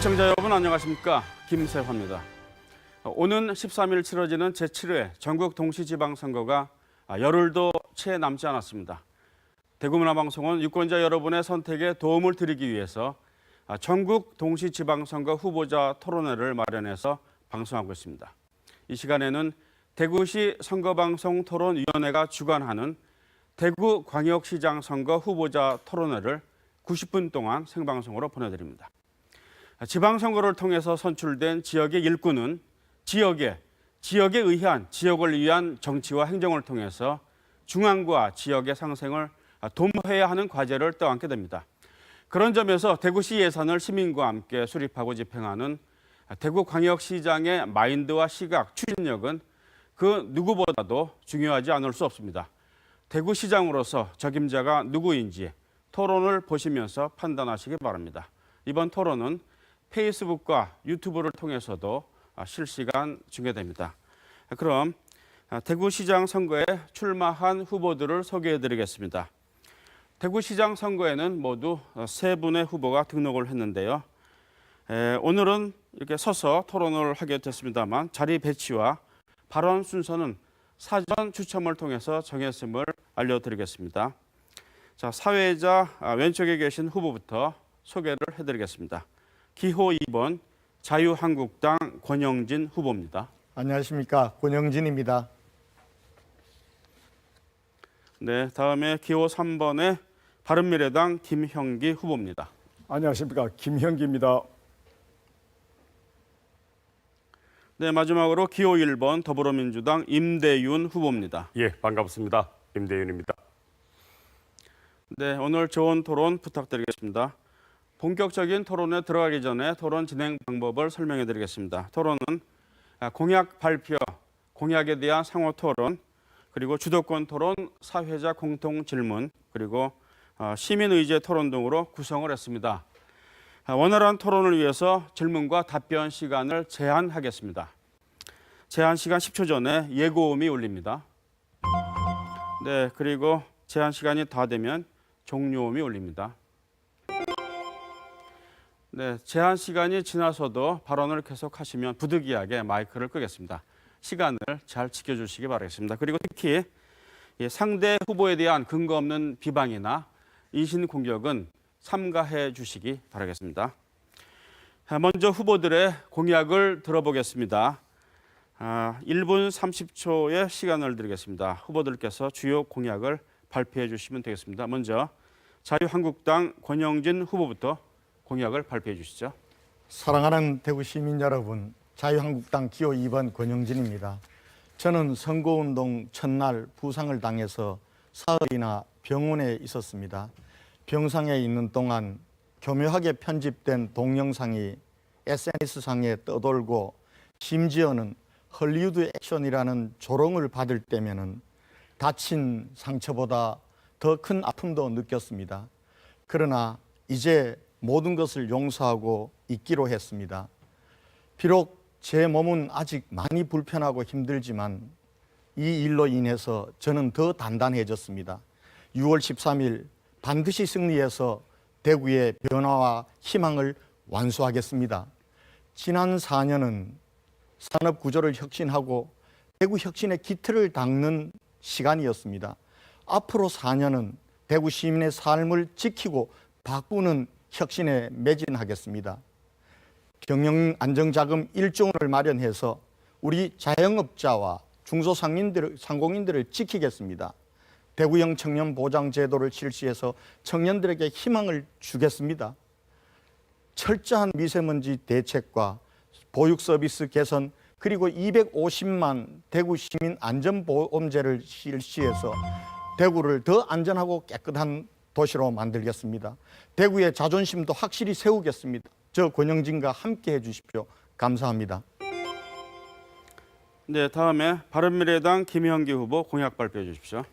시청자 여러분 안녕하십니까, 김세화입니다. 오는 13일 치러지는 제7회 전국 동시지방선거가 열흘도 채 남지 않았습니다. 대구문화방송은 유권자 여러분의 선택에 도움을 드리기 위해서 전국 동시지방선거 후보자 토론회를 마련해서 방송하고 있습니다. 이 시간에는 대구시 선거방송토론위원회가 주관하는 대구광역시장 선거 후보자 토론회를 90분 동안 생방송으로 보내드립니다. 지방선거를 통해서 선출된 지역의 일꾼은 지역에 의한 지역을 위한 정치와 행정을 통해서 중앙과 지역의 상생을 도모해야 하는 과제를 떠안게 됩니다. 그런 점에서 대구시 예산을 시민과 함께 수립하고 집행하는 대구광역시장의 마인드와 시각, 추진력은 그 누구보다도 중요하지 않을 수 없습니다. 대구시장으로서 적임자가 누구인지 토론을 보시면서 판단하시기 바랍니다. 이번 토론은 페이스북과 유튜브를 통해서도 실시간 중계됩니다. 그럼 대구시장 선거에 출마한 후보들을 소개해드리겠습니다. 대구시장 선거에는 모두 3분의 후보가 등록을 했는데요. 오늘은 이렇게 서서 토론을 하게 됐습니다만 자리 배치와 발언 순서는 사전 추첨을 통해서 정했음을 알려드리겠습니다. 자, 사회자 왼쪽에 계신 후보부터 소개를 해드리겠습니다. 기호 2번 자유한국당 권영진 후보입니다. 안녕하십니까, 권영진입니다. 네, 다음에 기호 3번의 바른미래당 김형기 후보입니다. 안녕하십니까, 김형기입니다. 네, 마지막으로 기호 1번 더불어민주당 임대윤 후보입니다. 예, 반갑습니다. 임대윤입니다. 네, 오늘 좋은 토론 부탁드리겠습니다. 본격적인 토론에 들어가기 전에 토론 진행 방법을 설명해 드리겠습니다. 토론은 공약 발표, 공약에 대한 상호 토론, 그리고 주도권 토론, 사회자 공통 질문, 그리고 시민 의제 토론 등으로 구성을 했습니다. 원활한 토론을 위해서 질문과 답변 시간을 제한하겠습니다. 제한 시간 10초 전에 예고음이 울립니다. 네, 그리고 제한 시간이 다 되면 종료음이 울립니다. 네, 제한 시간이 지나서도 발언을 계속하시면 부득이하게 마이크를 끄겠습니다. 시간을 잘 지켜주시기 바라겠습니다. 그리고 특히 상대 후보에 대한 근거 없는 비방이나 인신공격은 삼가해 주시기 바라겠습니다. 먼저 후보들의 공약을 들어보겠습니다. 1분 30초의 시간을 드리겠습니다. 후보들께서 주요 공약을 발표해 주시면 되겠습니다. 먼저 자유한국당 권영진 후보부터 공약을 발표해 주시죠. 사랑하는 대구 시민 여러분, 자유한국당 기호 2번 권영진입니다. 저는 선거운동 첫날 부상을 당해서 사흘이나 병원에 있었습니다. 병상에 있는 동안 교묘하게 편집된 동영상이 SNS상에 떠돌고 심지어는 헐리우드 액션이라는 조롱을 받을 때면은 다친 상처보다 더 큰 아픔도 느꼈습니다. 그러나 이제 모든 것을 용서하고 잊기로 했습니다. 비록 제 몸은 아직 많이 불편하고 힘들지만 이 일로 인해서 저는 더 단단해졌습니다. 6월 13일 반드시 승리해서 대구의 변화와 희망을 완수하겠습니다. 지난 4년은 산업 구조를 혁신하고 대구 혁신의 기틀을 닦는 시간이었습니다. 앞으로 4년은 대구 시민의 삶을 지키고 바꾸는 혁신에 매진하겠습니다. 경영 안정자금 1조 원을 마련해서 우리 자영업자와 중소상공인들을 지키겠습니다. 대구형 청년 보장 제도를 실시해서 청년들에게 희망을 주겠습니다. 철저한 미세먼지 대책과 보육 서비스 개선, 그리고 250만 대구 시민 안전보험제를 실시해서 대구를 더 안전하고 깨끗한 도시로 만들겠습니다. 대구의 자존심도 확실히 세우겠습니다. 저 권영진과 함께 해주십시오. 감사합니다. 네, 다음에 바른미래당 김형기 후보 공약 발표해 주십시오.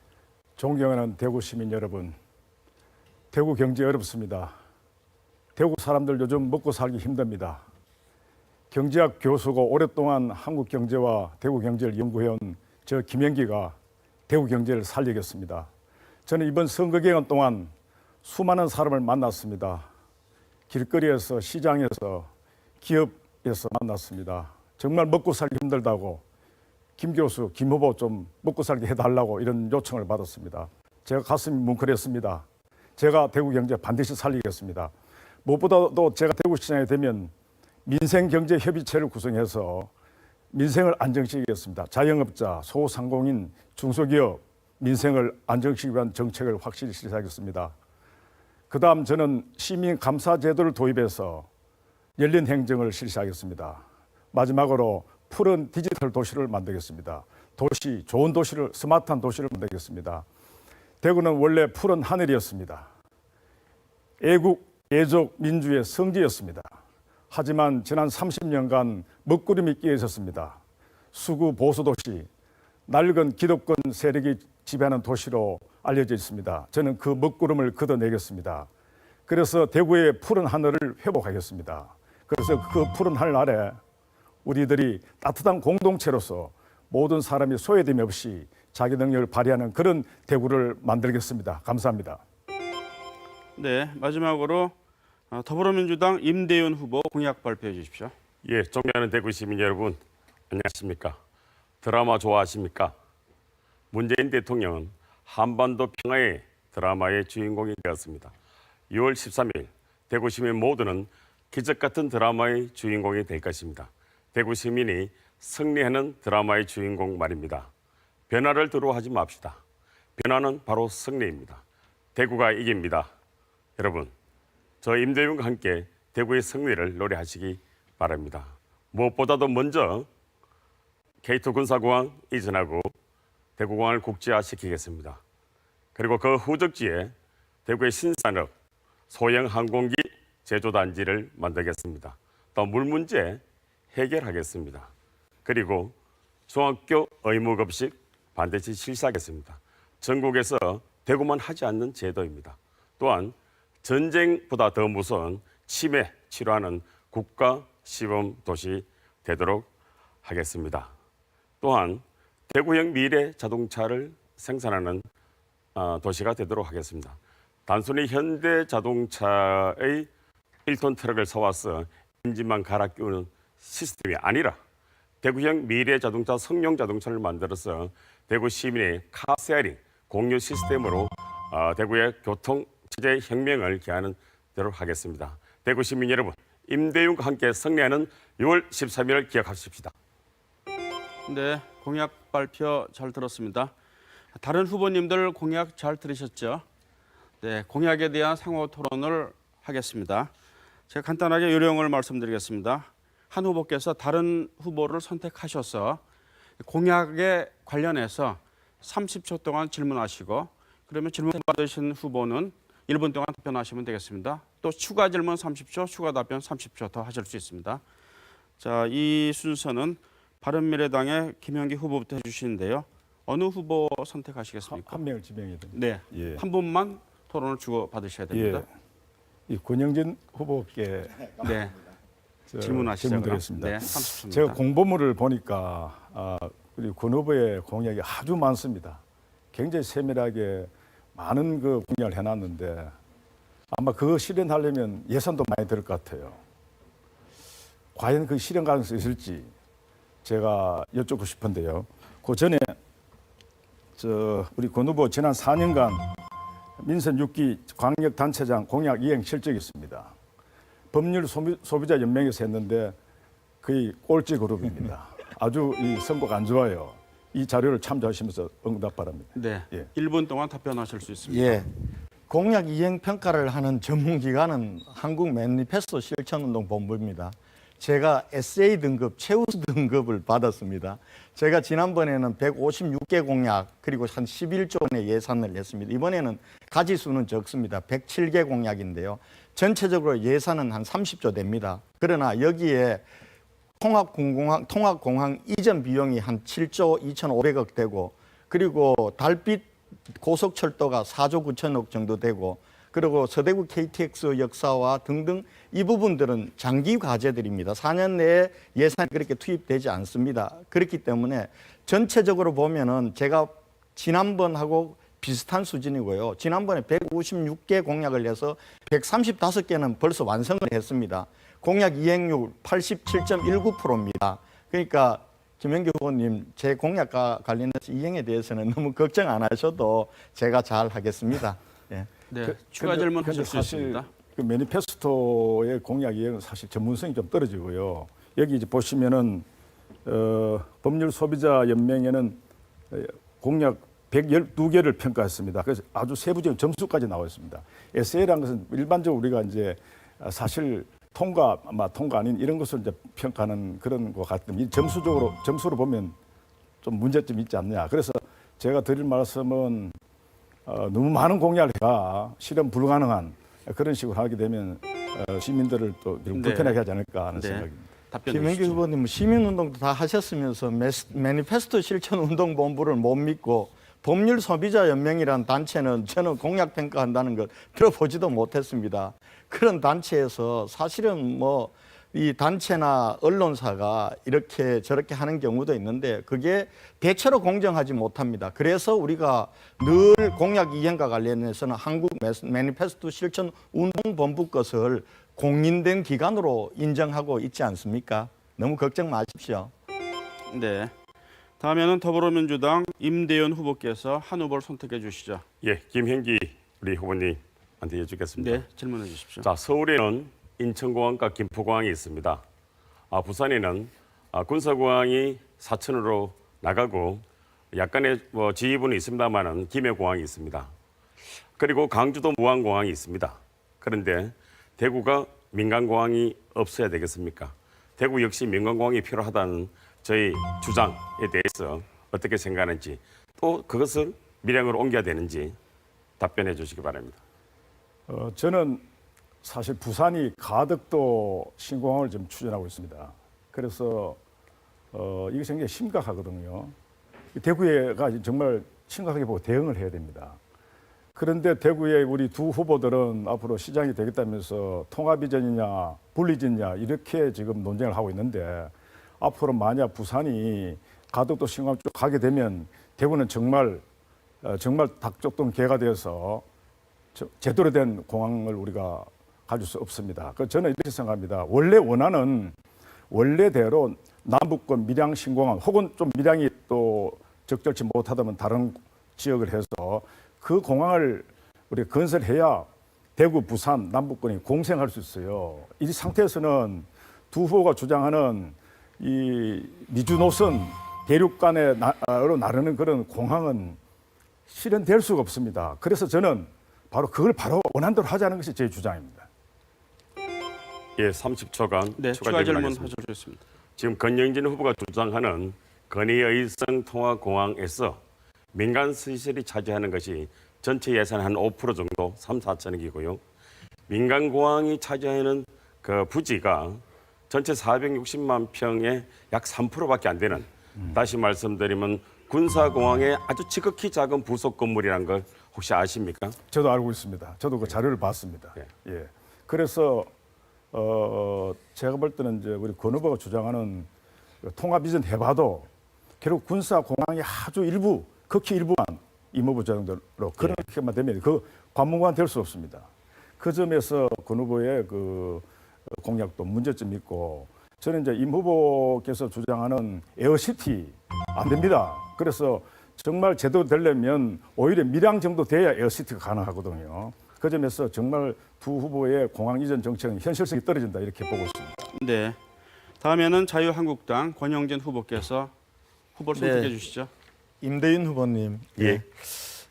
존경하는 대구 시민 여러분, 대구 경제 어렵습니다. 대구 사람들 요즘 먹고 살기 힘듭니다. 경제학 교수고 오랫동안 한국 경제와 대구 경제를 연구해온 저 김형기가 대구 경제를 살리겠습니다. 저는 이번 선거 기간 동안 수많은 사람을 만났습니다. 길거리에서, 시장에서, 기업에서 만났습니다. 정말 먹고 살기 힘들다고 김 교수, 김 후보 좀 먹고 살게 해달라고 이런 요청을 받았습니다. 제가 가슴이 뭉클했습니다. 제가 대구 경제 반드시 살리겠습니다. 무엇보다도 제가 대구시장에 되면 민생경제협의체를 구성해서 민생을 안정시키겠습니다. 자영업자, 소상공인, 중소기업, 민생을 안정시키기 위한 정책을 확실히 실시하겠습니다. 그 다음 저는 시민감사제도를 도입해서 열린 행정을 실시하겠습니다. 마지막으로 푸른 디지털 도시를 만들겠습니다. 도시, 좋은 도시를, 스마트한 도시를 만들겠습니다. 대구는 원래 푸른 하늘이었습니다. 애국, 애족, 민주의 성지였습니다. 하지만 지난 30년간 먹구름이 끼어 있었습니다. 수구 보수도시, 낡은 기득권 세력이 지배하는 도시로 알려져 있습니다. 저는 그 먹구름을 걷어내겠습니다. 그래서 대구의 푸른 하늘을 회복하겠습니다. 그래서 그 푸른 하늘 아래 우리들이 따뜻한 공동체로서 모든 사람이 소외됨 없이 자기 능력을 발휘하는 그런 대구를 만들겠습니다. 감사합니다. 네, 마지막으로 더불어민주당 임대윤 후보 공약 발표해 주십시오. 예, 존경하는 대구 시민 여러분, 안녕하십니까? 드라마 좋아하십니까? 문재인 대통령은 한반도 평화의 드라마의 주인공이 되었습니다. 6월 13일 대구 시민 모두는 기적 같은 드라마의 주인공이 될 것입니다. 대구 시민이 승리하는 드라마의 주인공 말입니다. 변화를 두려워하지 맙시다. 변화는 바로 승리입니다. 대구가 이깁니다. 여러분, 저 임대윤과 함께 대구의 승리를 노래하시기 바랍니다. 무엇보다도 먼저 K2 군사공항 이전하고 대구공항을 국제화시키겠습니다. 그리고 그 후적지에 대구의 신산업, 소형 항공기 제조단지를 만들겠습니다. 또 물 문제 해결하겠습니다. 그리고 중학교 의무급식 반드시 실시하겠습니다. 전국에서 대구만 하지 않는 제도입니다. 또한 전쟁보다 더 무서운 치매 치료하는 국가 시범 도시 되도록 하겠습니다. 또한 대구형 미래 자동차를 생산하는 도시가 되도록 하겠습니다. 단순히 현대 자동차의 1톤 트럭을 사와서 엔진만 갈아 끼우는 시스템이 아니라 대구형 미래 자동차, 성용 자동차를 만들어서 대구 시민의 카쉐어링 공유 시스템으로 대구의 교통 체제 혁명을 기하는 되도록 하겠습니다. 대구 시민 여러분, 임대윤과 함께 승리하는 6월 13일을 기억하십시다. 네, 공약 발표 잘 들었습니다. 다른 후보님들 공약 잘 들으셨죠? 네, 공약에 대한 상호 토론을 하겠습니다. 제가 간단하게 요령을 말씀드리겠습니다. 한 후보께서 다른 후보를 선택하셔서 공약에 관련해서 30초 동안 질문하시고, 그러면 질문 받으신 후보는 1분 동안 답변하시면 되겠습니다. 또 추가 질문 30초, 추가 답변 30초 더 하실 수 있습니다. 자, 이 순서는 바른미래당의 김현기 후보부터 해주시는데요. 어느 후보 선택하시겠습니까? 한 명을 지명해야 됩니다. 네, 예. 한 분만 토론을 주고 받으셔야 됩니다. 이 권영진 후보께 네, 질문하시죠. 질문드리겠습니다. 네, 30초입니다. 제가 공보물을 보니까 우리 권 후보의 공약이 아주 많습니다. 굉장히 세밀하게 많은 그 공약을 해놨는데 아마 그거 실현하려면 예산도 많이 들 것 같아요. 과연 그 실현 가능성이 있을지 제가 여쭙고 싶은데요. 그 전에 우리 권 후보 지난 4년간 민선 6기 광역단체장 공약 이행 실적이 있습니다. 법률 소비자 연맹에서 했는데 거의 꼴찌 그룹입니다. 아주 이 성과가 안 좋아요. 이 자료를 참조하시면서 응답 바랍니다. 네, 예. 1분 동안 답변하실 수 있습니다. 예. 공약 이행 평가를 하는 전문 기관은 한국 매니페스토 실천운동 본부입니다. 제가 SA 등급, 최우수 등급을 받았습니다. 제가 지난번에는 156개 공약 그리고 한 11조 원의 예산을 냈습니다. 이번에는 가지수는 적습니다. 107개 공약인데요. 전체적으로 예산은 한 30조 됩니다. 그러나 여기에 통합공항 이전 비용이 한 7조 2,500억 되고, 그리고 달빛 고속철도가 4조 9천억 정도 되고, 그리고 서대구 KTX 역사와 등등 이 부분들은 장기 과제들입니다. 4년 내에 예산이 그렇게 투입되지 않습니다. 그렇기 때문에 전체적으로 보면은 제가 지난번하고 비슷한 수준이고요. 지난번에 156개 공약을 해서 135개는 벌써 완성을 했습니다. 공약 이행률 87.19%입니다. 그러니까 김현기 후보님 제 공약과 관련해서 이행에 대해서는 너무 걱정 안 하셔도 제가 잘 하겠습니다. 예. 네, 추가 질문 하실 수 사실 있습니다. 그 매니페스토의 공약 이행은 사실 전문성이 좀 떨어지고요. 여기 이제 보시면은 법률 소비자 연맹에는 공약 112개를 평가했습니다. 그래서 아주 세부적인 점수까지 나와 있습니다. SA라는 것은 일반적으로 우리가 이제 사실 통과 아닌 이런 것을 이제 평가하는 그런 것 같은데 이 점수로 보면 좀 문제점이 있지 않느냐. 그래서 제가 드릴 말씀은 너무 많은 공약을 해가 실현 불가능한 그런 식으로 하게 되면 시민들을 또 불편하게 하지 않을까 하는 생각입니다. 답변해 김현기 주시죠. 후보님 시민운동도 다 하셨으면서 매니페스토 실천운동본부를 못 믿고 법률 소비자 연맹이라는 단체는 저는 공약 평가한다는 걸 들어보지도 못했습니다. 그런 단체에서 사실은 뭐 이 단체나 언론사가 이렇게 저렇게 하는 경우도 있는데 그게 대체로 공정하지 못합니다. 그래서 우리가 늘 공약 이행과 관련해서는 한국 매니페스토 실천 운동본부 것을 공인된 기관으로 인정하고 있지 않습니까? 너무 걱정 마십시오. 네. 다음에는 더불어민주당 임대현 후보께서 한 후보를 선택해 주시죠. 예, 김현기 우리 후보님한테 여쭙겠습니다. 네, 질문해 주십시오. 자, 서울에는 인천공항과 김포공항이 있습니다. 부산에는 군사공항이 사천으로 나가고 약간의 지휘부는 있습니다만은 김해공항이 있습니다. 그리고 강주도 무안공항이 있습니다. 그런데 대구가 민간공항이 없어야 되겠습니까? 대구 역시 민간공항이 필요하다는 저희 주장에 대해서 어떻게 생각하는지 또 그것을 밀양으로 옮겨야 되는지 답변해 주시기 바랍니다. 저는 사실 부산이 가덕도 신공항을 지금 추진하고 있습니다. 그래서 이게 굉장히 심각하거든요. 대구가 정말 심각하게 보고 대응을 해야 됩니다. 그런데 대구의 우리 두 후보들은 앞으로 시장이 되겠다면서 통합이전이냐 분리전이냐 이렇게 지금 논쟁을 하고 있는데 앞으로 만약 부산이 가덕도 신공항 쭉 가게 되면 대구는 정말 닭쪽동 개가 되어서 제대로 된 공항을 우리가 가질 수 없습니다. 저는 이렇게 생각합니다. 원래 원하는 원래대로 남북권 밀양 신공항 혹은 좀 밀양이 또 적절치 못하다면 다른 지역을 해서 그 공항을 우리가 건설해야 대구, 부산, 남북권이 공생할 수 있어요. 이 상태에서는 두 후보가 주장하는 이 미주 노선 대륙 간으로 나르는 그런 공항은 실현될 수가 없습니다. 그래서 저는 그걸 원한 대로 하자는 것이 제 주장입니다. 예, 30초간 네, 추가 질문 질문하겠습니다. 하실 수 있습니다. 지금 건영진 후보가 주장하는 건의의성 통화공항에서 민간 시설이 차지하는 것이 전체 예산 한 5% 정도, 3, 4천억이고요. 민간공항이 차지하는 그 부지가 전체 460만 평의 약 3%밖에 안 되는, 다시 말씀드리면 군사공항의 아주 지극히 작은 부속 건물이라는 걸 혹시 아십니까? 저도 알고 있습니다. 저도 그 자료를 봤습니다. 예. 그래서 제가 볼 때는 이제 우리 권 후보가 주장하는 통합 이전 해봐도 결국 군사 공항이 아주 일부, 극히 일부만 임업부 정도로 그렇게만 되면 그 관문관 될 수 없습니다. 그 점에서 권 후보의 그 공약도 문제점이 있고 저는 이제 임 후보께서 주장하는 에어시티 안 됩니다. 그래서 정말 제대로 되려면 오히려 밀양 정도 돼야 에어시티가 가능하거든요. 그 점에서 정말 두 후보의 공항 이전 정책은 현실성이 떨어진다 이렇게 보고 있습니다. 네. 다음에는 자유한국당 권영진 후보께서 후보를 네. 선택해 주시죠. 임대윤 후보님. 예.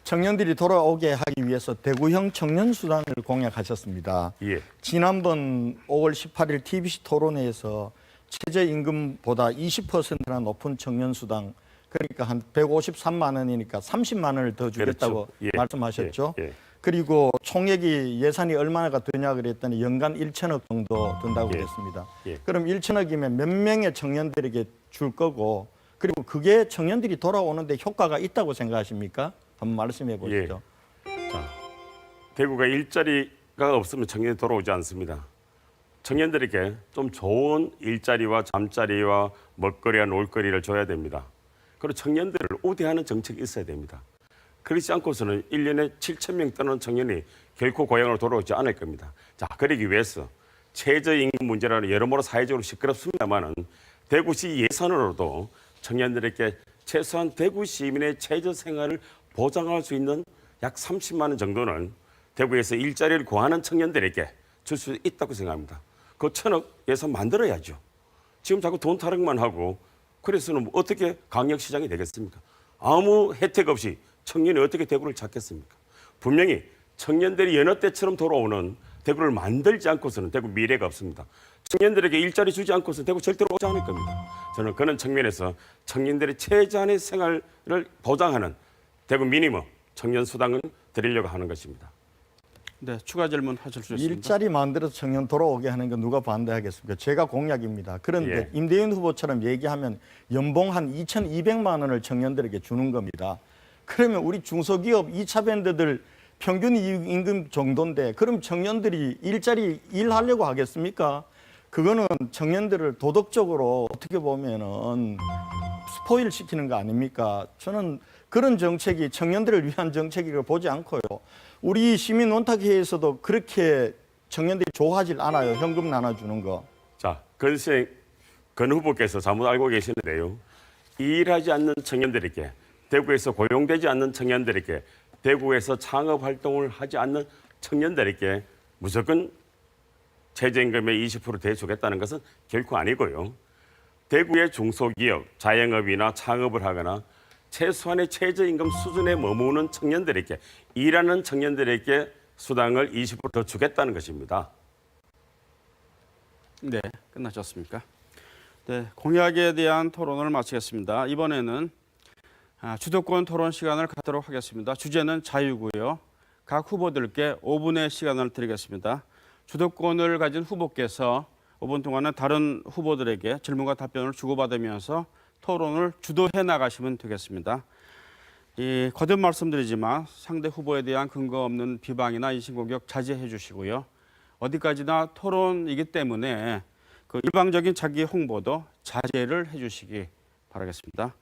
청년들이 돌아오게 하기 위해서 대구형 청년수당을 공약하셨습니다. 예. 지난번 5월 18일 TBC 토론회에서 최저임금보다 20%나 높은 청년수당 그러니까 한 153만 원이니까 30만 원을 더 주겠다고 그렇죠. 예. 말씀하셨죠. 예. 그리고 총액이 예산이 얼마나 드냐 그랬더니 연간 1천억 정도 든다고 예. 그랬습니다. 예. 그럼 1천억이면 몇 명의 청년들에게 줄 거고 그리고 그게 청년들이 돌아오는데 효과가 있다고 생각하십니까? 한번 말씀해 보시죠. 자, 대구가 일자리가 없으면 청년이 돌아오지 않습니다. 청년들에게 좀 좋은 일자리와 잠자리와 먹거리와 놀거리를 줘야 됩니다. 그리고 청년들을 우대하는 정책이 있어야 됩니다. 그렇지 않고서는 1년에 7천 명 떠나는 청년이 결코 고향으로 돌아오지 않을 겁니다. 자, 그러기 위해서 최저임금 문제라는 여러모로 사회적으로 시끄럽습니다만은 대구시 예산으로도 청년들에게 최소한 대구 시민의 최저 생활을 보장할 수 있는 약 30만 원 정도는 대구에서 일자리를 구하는 청년들에게 줄 수 있다고 생각합니다. 그 1,000억 예산 만들어야죠. 지금 자꾸 돈 타령만 하고 그래서는 뭐 어떻게 강력시장이 되겠습니까? 아무 혜택 없이 청년이 어떻게 대구를 찾겠습니까? 분명히 청년들이 여느 때처럼 돌아오는 대구를 만들지 않고서는 대구 미래가 없습니다. 청년들에게 일자리 주지 않고서는 대구 절대로 오지 않을 겁니다. 저는 그런 측면에서 청년들의 최저한의 생활을 보장하는 대구 미니멈 청년 수당을 드리려고 하는 것입니다. 네, 추가 질문 하실 수 있습니다. 일자리 만들어서 청년 돌아오게 하는 거 누가 반대하겠습니까? 제가 공약입니다. 그런데 예. 임대인 후보처럼 얘기하면 연봉 한 2,200만 원을 청년들에게 주는 겁니다. 그러면 우리 중소기업 2차 밴드들 평균 임금 정도인데 그럼 청년들이 일하려고 하겠습니까? 그거는 청년들을 도덕적으로 어떻게 보면은 스포일 시키는 거 아닙니까? 저는 그런 정책이 청년들을 위한 정책이라고 보지 않고요. 우리 시민 논탁회에서도 그렇게 청년들이 좋아하질 않아요. 현금 나눠주는 거. 자, 건 후보께서 잘못 알고 계시는데요. 일하지 않는 청년들에게, 대구에서 고용되지 않는 청년들에게, 대구에서 창업 활동을 하지 않는 청년들에게 무조건 최저임금의 20% 대주겠다는 것은 결코 아니고요. 대구의 중소기업, 자영업이나 창업을 하거나 최소한의 최저임금 수준에 머무는 청년들에게, 일하는 청년들에게 수당을 20%더 주겠다는 것입니다. 네, 끝나셨습니까? 네, 공약에 대한 토론을 마치겠습니다. 이번에는 주도권 토론 시간을 갖도록 하겠습니다. 주제는 자유고요. 각 후보들께 5분의 시간을 드리겠습니다. 주도권을 가진 후보께서 5분 동안은 다른 후보들에게 질문과 답변을 주고받으면서 토론을 주도해 나가시면 되겠습니다. 거듭 말씀드리지만 상대 후보에 대한 근거 없는 비방이나 인신공격 자제해 주시고요. 어디까지나 토론이기 때문에 그 일방적인 자기 홍보도 자제를 해 주시기 바라겠습니다.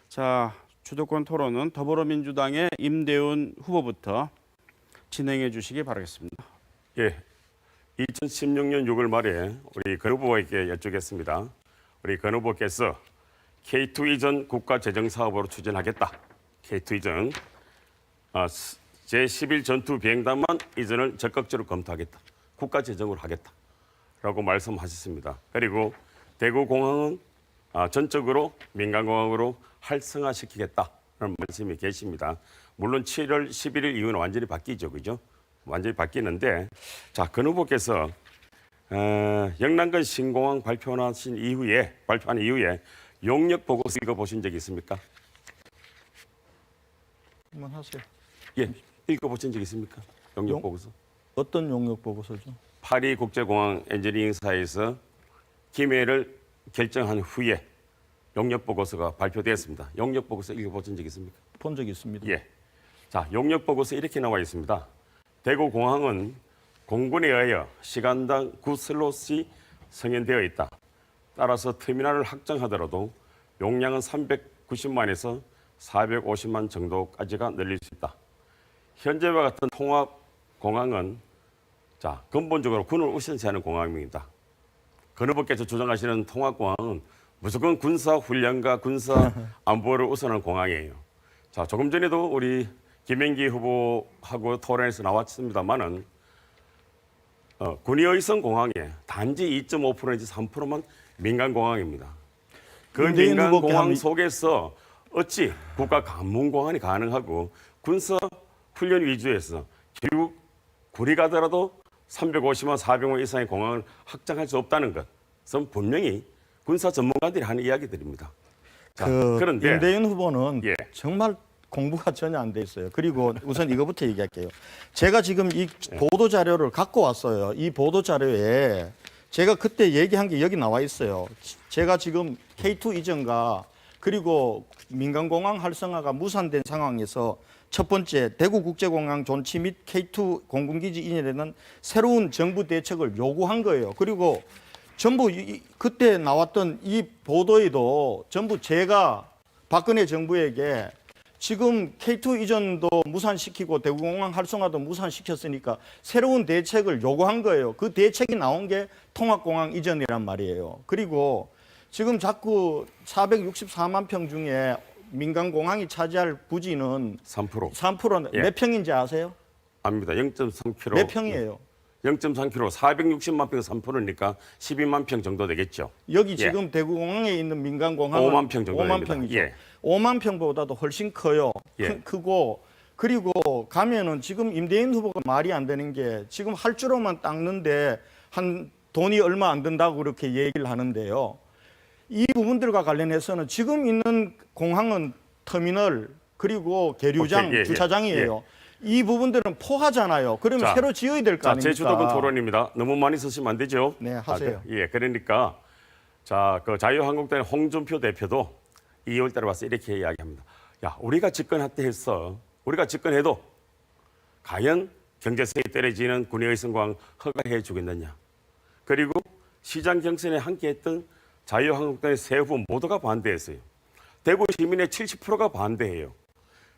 자, 주도권 토론은 더불어민주당의 임대훈 후보부터 진행해 주시기 바라겠습니다. 예, 2016년 6월 말에 우리 건 후보에게 여쭙겠습니다. 우리 건 후보께서 K2 이전 국가재정사업으로 추진하겠다. K2 이전 제11 전투 비행단만 이전을 적극적으로 검토하겠다. 국가재정으로 하겠다라고 말씀하셨습니다. 그리고 대구공항은 전적으로 민간공항으로 활성화시키겠다는 말씀이 계십니다. 물론 7월 11일 이후는 완전히 바뀌죠, 그죠? 완전히 바뀌는데, 자, 건 후보께서 영남권 신공항 발표한 이후에 용역 보고서 읽어보신 적이 있습니까? 한번 하세요. 예, 읽어보신 적 있습니까? 용역 보고서. 어떤 용역 보고서죠? 파리 국제공항 엔지니어링사에서 김해를 결정한 후에 용역 보고서가 발표되었습니다. 용역 보고서 읽어보신 적 있습니까? 본 적 있습니다. 예. 자, 용역 보고서 이렇게 나와 있습니다. 대구공항은 공군에 의하여 시간당 9슬롯이 승인되어 있다. 따라서 터미널을 확장하더라도 용량은 390만에서 450만 정도까지가 늘릴 수 있다. 현재와 같은 통합공항은 자, 근본적으로 군을 우선시하는 공항입니다. 건 후보께서 주장하시는 통합공항은 무조건 군사 훈련과 군사 안보를 우선하는 공항이에요. 자, 조금 전에도 우리 김행기 후보하고 토론에서 나왔습니다만은 군의의성 공항에 단지 2.5% 내지 3%만 민간공항입니다. 그 민간공항 속에서 어찌 국가 간문공항이 가능하고 군사 훈련 위주에서 결국 군이 가더라도 350만 400만 이상의 공항을 확장할 수 없다는 것은 분명히 군사 전문가들이 하는 이야기들입니다. 자, 그런데 임대윤 후보는 예. 정말 공부가 전혀 안 돼 있어요. 그리고 우선 이거부터 얘기할게요. 제가 지금 이 보도 자료를 갖고 왔어요. 이 보도 자료에 제가 그때 얘기한 게 여기 나와 있어요. 제가 지금 K2 이전과 그리고 민간공항 활성화가 무산된 상황에서 첫 번째 대구국제공항 존치 및 K2 공군기지 인연에는 새로운 정부 대책을 요구한 거예요. 그리고 전부 그때 나왔던 이 보도에도 전부 제가 박근혜 정부에게 지금 K2 이전도 무산시키고 대구공항 활성화도 무산시켰으니까 새로운 대책을 요구한 거예요. 그 대책이 나온 게 통합공항 이전이란 말이에요. 그리고 지금 자꾸 464만 평 중에 민간공항이 차지할 부지는 3%. 예. 몇 평인지 아세요? 압니다. 0.3km. 몇 평이에요? 0.3km 460만 평 3%니까 12만 평 정도 되겠죠. 여기 예. 지금 대구공항에 있는 민간공항은 5만 평 정도 5만 됩니다. 평이죠. 예. 5만 평보다도 훨씬 커요. 예. 크고 그리고 가면은 지금 임대인 후보가 말이 안 되는 게 지금 할주로만 닦는데 한 돈이 얼마 안 든다고 그렇게 얘기를 하는데요. 이 부분들과 관련해서는 지금 있는 공항은 터미널 그리고 계류장, 오케이, 예, 주차장이에요. 이 부분들은 포하잖아요. 그러면 자, 새로 지어야 될 거 자, 아닙니까? 제 주도권 토론입니다. 너무 많이 쓰시면 안 되죠? 네, 하세요. 예, 그러니까 자, 그 자유한국당의 홍준표 대표도 2월 달에 와서 이렇게 이야기합니다. 야, 우리가 집권할 때 했어. 우리가 집권해도 과연 경제성이 떨어지는 군의의성공항 허가해 주겠느냐. 그리고 시장 경선에 함께했던 자유한국당의 세 후보 모두가 반대했어요. 대구 시민의 70%가 반대해요.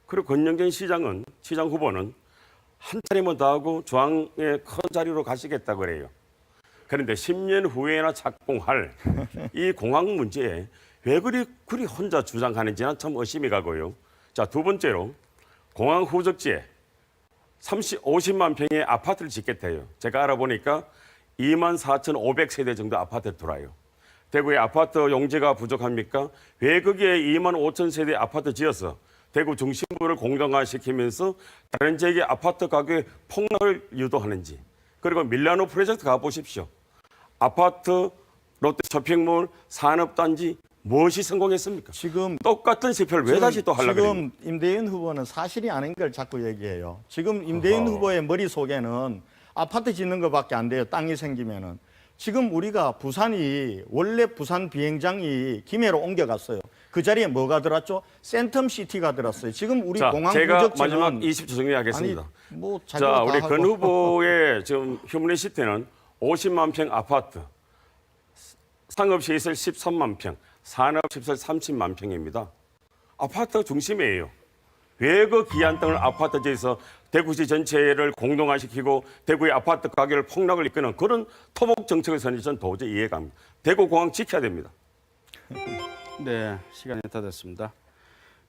그리고 권영진 시장 후보는 한 차례만 더 하고 중앙의 큰 자리로 가시겠다고 그래요. 그런데 10년 후에나 착공할 이 공항 문제에 왜 그리 혼자 주장하는지는 참 의심이 가고요. 자, 두 번째로 공항 후적지에 50만 평의 아파트를 짓겠대요. 제가 알아보니까 24,500세대 정도 아파트를 들어와요. 대구의 아파트 용지가 부족합니까? 왜 거기에 25,000세대 아파트 지어서 대구 중심부를 공정화시키면서 다른 지역의 아파트 가격의 폭락을 유도하는지. 그리고 밀라노 프로젝트 가보십시오. 아파트, 롯데 쇼핑몰, 산업단지 무엇이 성공했습니까? 지금 똑같은 실패를 왜 다시 또 하려고 그래요? 지금 임대인 후보는 사실이 아닌 걸 자꾸 얘기해요. 지금 임대인 후보의 머릿속에는 아파트 짓는 것밖에 안 돼요. 땅이 생기면은. 지금 우리가 부산이 원래 부산 비행장이 김해로 옮겨갔어요. 그 자리에 뭐가 들었죠? 센텀시티가 들었어요. 지금 우리 자, 공항 제가 부적지는 마지막 20초 정리하겠습니다. 아니, 뭐 자, 자기가 우리 다 권 하고. 후보의 지금 휴무니시티는 50만 평 아파트, 상업시설 13만 평, 산업시설 30만 평입니다. 아파트 중심이에요. 왜 그 귀한 땅을 아파트 지에서 대구시 전체를 공동화시키고 대구의 아파트 가격을 폭락을 이끄는 그런 토목 정책을 선지 전 도저히 이해가 안 갑니다. 대구공항 지켜야 됩니다. 네, 시간이 다 됐습니다.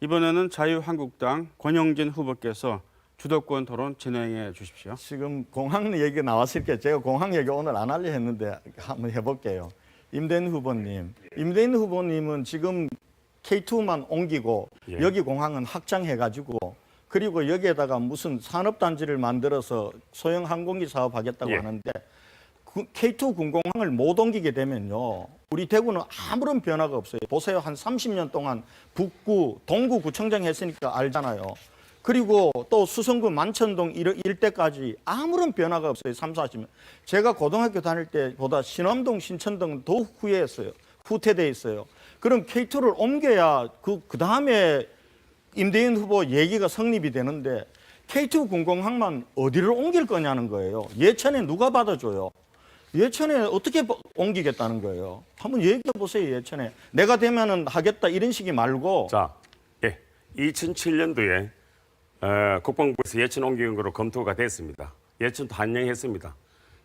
이번에는 자유한국당 권영진 후보께서 주도권 토론 진행해 주십시오. 지금 공항 얘기가 나왔으니까 제가 공항 얘기 오늘 안 하려 했는데 한번 해볼게요. 임대인 후보님은 지금 K2만 옮기고 예. 여기 공항은 확장해가지고 그리고 여기에다가 무슨 산업단지를 만들어서 소형 항공기 사업하겠다고 예. 하는데 K2 군공항을 못 옮기게 되면요. 우리 대구는 아무런 변화가 없어요. 보세요. 한 30년 동안 북구, 동구 구청장 했으니까 알잖아요. 그리고 또 수성구 만천동 일대까지 아무런 변화가 없어요. 3, 40년. 제가 고등학교 다닐 때보다 신암동, 신천동은 더 후퇴돼 있어요. 그럼 K2를 옮겨야 그 다음에 임대인 후보 얘기가 성립이 되는데 K2 군공항만 어디를 옮길 거냐는 거예요. 예천에 누가 받아줘요? 예천에 어떻게 옮기겠다는 거예요? 한번 얘기해 보세요. 예천에 내가 되면은 하겠다 이런 식이 말고. 자, 예, 2007년도에 국방부에서 예천 옮기는 거로 검토가 됐습니다. 예천도 한영했습니다.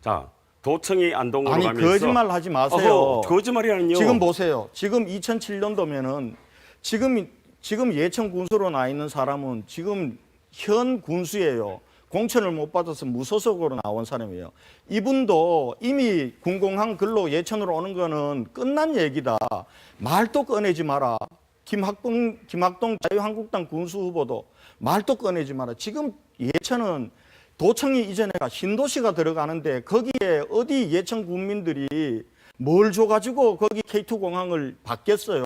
자, 도청이 안동으로 아니 가면서 거짓말 하지 마세요. 어허, 거짓말이라니요. 지금 보세요. 지금 2007년도면은 지금 예천 군수로 나 있는 사람은 지금 현 군수예요. 공천을 못 받아서 무소속으로 나온 사람이에요. 이분도 이미 군공항 근로 예천으로 오는 거는 끝난 얘기다. 말도 꺼내지 마라. 김학동 자유한국당 군수 후보도 말도 꺼내지 마라. 지금 예천은 도청이 이전에가 신도시가 들어가는데 거기에 어디 예천 국민들이 뭘 줘가지고 거기 K2 공항을 받겠어요.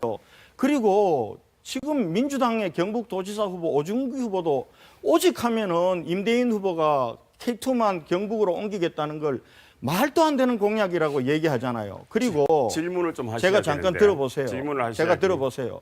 그리고 지금 민주당의 경북도지사 후보 오중규 후보도 오직 하면은 임대인 후보가 K2만 경북으로 옮기겠다는 걸 말도 안 되는 공약이라고 얘기하잖아요. 그리고 질문을 좀 하셔야 제가 잠깐 되는데. 들어보세요. 질문을 하셔야 제가 들어보세요.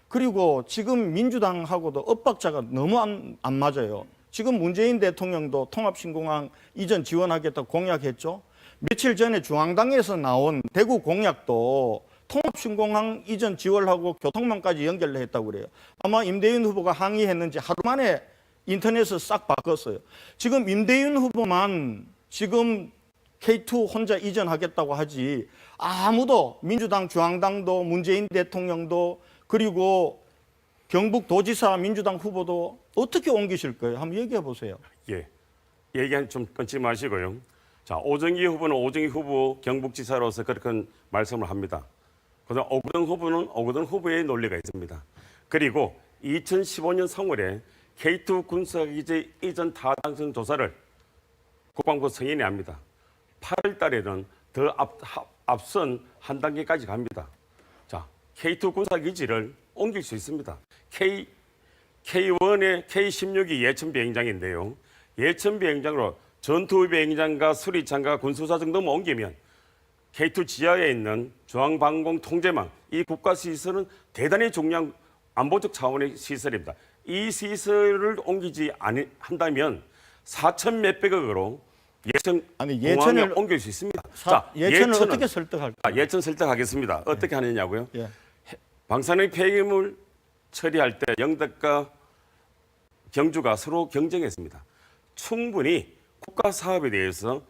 그리고 지금 민주당하고도 엇박자가 너무 안 맞아요. 지금 문재인 대통령도 통합신공항 이전 지원하겠다 공약했죠. 며칠 전에 중앙당에서 나온 대구 공약도 통합신공항 이전 지원하고 교통망까지 연결했다고 그래요. 아마 임대윤 후보가 항의했는지 하루 만에 인터넷을 싹 바꿨어요. 지금 임대윤 후보만 지금 K2 혼자 이전하겠다고 하지 아무도 민주당 중앙당도 문재인 대통령도 그리고 경북도지사 민주당 후보도 어떻게 옮기실 거예요? 한번 얘기해 보세요. 예, 얘기 좀 끊지 마시고요. 자, 오정희 후보는 오정희 후보 경북지사로서 그렇게 말씀을 합니다. 그다음 오거돈 후보는 오거돈 후보의 논리가 있습니다. 그리고 2015년 3월에 K2 군사기지 이전 타당성 조사를 국방부 승인이 합니다. 8월 달에는 더 앞선 한 단계까지 갑니다. 자, K2 군사기지를 옮길 수 있습니다. K1의 K16이 예천 비행장인데요. 예천 비행장으로 전투 비행장과 수리장과 군수사정 등만 옮기면 K2 지하에 있는 중앙방공 통제망, 이 국가 시설은 대단히 중요한 안보적 차원의 시설입니다. 이 시설을 옮기지 한다면 4천 몇백억으로 예천 공항에 옮길 수 있습니다. 예천을 어떻게 설득할까요? 예천 설득하겠습니다. 어떻게 하느냐고요? 예. 방사능 폐기물 처리할 때 영덕과 경주가 서로 경쟁했습니다. 충분히 국가 사업에 대해서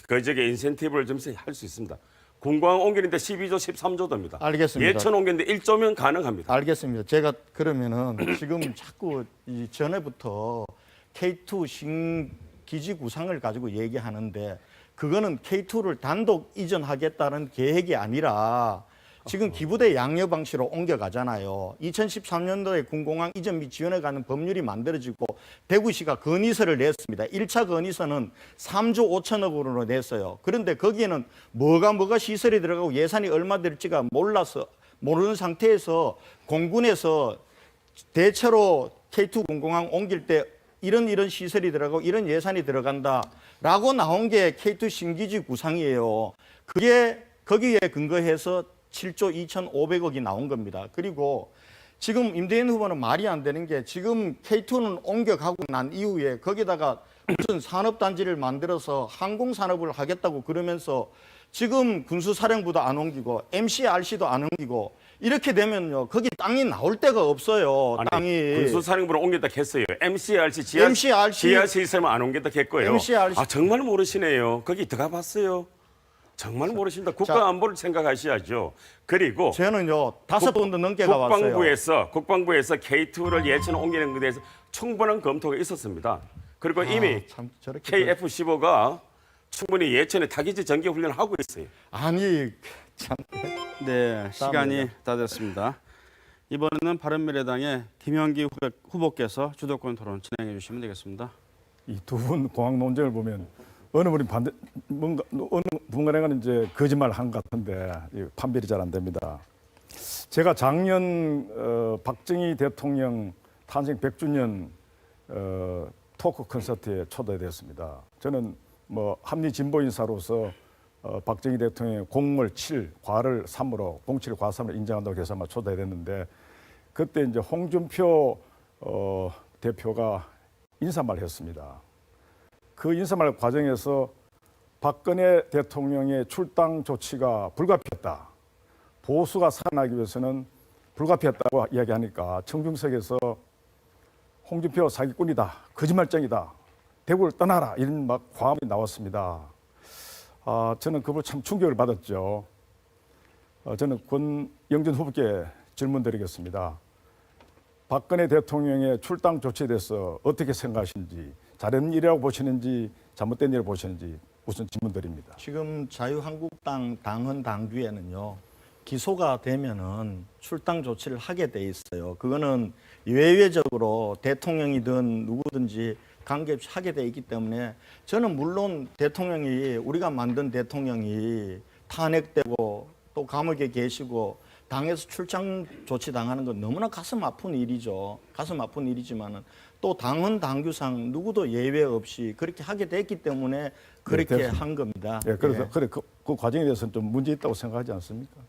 그적의 인센티브를 좀 할 수 있습니다. 공항 옮기는데 12조, 13조입니다. 알겠습니다. 예천 옮기는데 1조면 가능합니다. 알겠습니다. 제가 그러면은 지금 자꾸 이 전에부터 K2 신기지 구상을 가지고 얘기하는데 그거는 K2를 단독 이전하겠다는 계획이 아니라 지금 기부대 양여 방식으로 옮겨가잖아요. 2013년도에 군공항 이전 및 지원에 관한 법률이 만들어지고 대구시가 건의서를 냈습니다. 1차 건의서는 3조 5천억으로 냈어요. 그런데 거기에는 뭐가 시설이 들어가고 예산이 얼마 될지가 모르는 상태에서 공군에서 대체로 K2 군공항 옮길 때 이런 시설이 들어가고 이런 예산이 들어간다라고 나온 게 K2 신기지 구상이에요. 그게 거기에 근거해서 7조 2,500억이 나온 겁니다. 그리고 지금 임대인 후보는 말이 안 되는 게 지금 K2는 옮겨가고 난 이후에 거기다가 무슨 산업단지를 만들어서 항공산업을 하겠다고 그러면서 지금 군수사령부도 안 옮기고 MCRC도 안 옮기고 이렇게 되면요. 거기 땅이 나올 데가 없어요. 땅이. 군수사령부를 옮겼다 했어요. MCRC 지하 시설만 안 옮겼다 했고요. MCRC. 아, 정말 모르시네요. 거기 들어가 봤어요. 정말 모르십니다. 국가 안보를 생각하셔야죠. 그리고 저는요 5번도 넘게 가봤어요. 국방부에서 K2를 예천 옮기는 것에 대해서 충분한 검토가 있었습니다. 그리고 이미 KF-15가 충분히 예천에 타기지 전개 훈련을 하고 있어요. 아니 참. 네, 시간이 다 됐습니다. 이번에는 바른미래당의 김현기 후보께서 주도권 토론 진행해 주시면 되겠습니다. 이 두 분 공항 논쟁을 보면 어느 분이 어느 분간에는 이제 거짓말 한 것 같은데 판별이 잘 안 됩니다. 제가 작년 박정희 대통령 탄생 100주년 토크 콘서트에 초대됐습니다. 저는 뭐 합리 진보 인사로서 박정희 대통령의 공을 7, 과를 3으로 07, 과 3을 인정한다고 해서 아마 초대됐는데 그때 이제 홍준표 대표가 인사말을 했습니다. 그 인사말 과정에서 박근혜 대통령의 출당 조치가 불가피했다. 보수가 살아나기 위해서는 불가피했다고 이야기하니까 청중석에서 홍준표 사기꾼이다. 거짓말쟁이다. 대구를 떠나라. 이런 막 과음이 나왔습니다. 저는 그걸 참 충격을 받았죠. 저는 권영준 후보께 질문 드리겠습니다. 박근혜 대통령의 출당 조치에 대해서 어떻게 생각하시는지, 잘한 일이라고 보시는지, 잘못된 일이라고 보시는지 우선 질문 드립니다. 지금 자유한국당 당헌 당규에는요. 기소가 되면은 출당 조치를 하게 돼 있어요. 그거는 예외적으로 대통령이든 누구든지 관계없이 하게 돼 있기 때문에 저는 물론 대통령이 우리가 만든 대통령이 탄핵되고 또 감옥에 계시고 당에서 출장 조치 당하는 건 너무나 가슴 아픈 일이죠. 가슴 아픈 일이지만은 또 당헌 당규상 누구도 예외 없이 그렇게 하게 됐기 때문에 그렇게 한 겁니다. 예, 그래서 그 과정에 대해서는 좀 문제 있다고 생각하지 않습니까?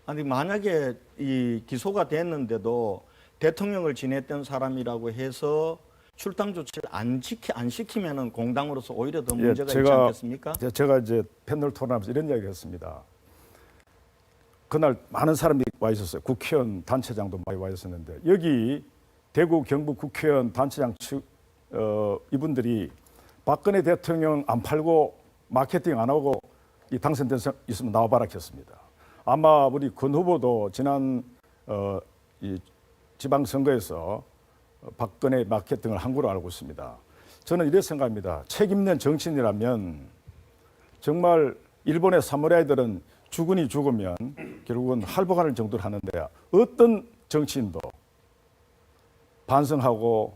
아니 만약에 이 기소가 됐는데도 대통령을 지냈던 사람이라고 해서 출당 조치를 안 시키면은 공당으로서 오히려 더 문제가 있지 않겠습니까? 제가 이제 패널 토론하면서 이런 이야기를 했습니다. 그날 많은 사람들이 와 있었어요. 국회의원 단체장도 많이 와 있었는데 여기 대구 경북 국회의원 단체장 측 이분들이 박근혜 대통령 안 팔고 마케팅 안 하고 이 당선돼서 있으면 나와봐라 했습니다. 아마 우리 권 후보도 지난 이 지방선거에서 박근혜 마케팅을 한 걸로 알고 있습니다. 저는 이렇게 생각합니다. 책임 있는 정치인이라면 정말 일본의 사무라이들은 죽으니 죽으면 결국은 할복하는 정도를 하는데 어떤 정치인도 반성하고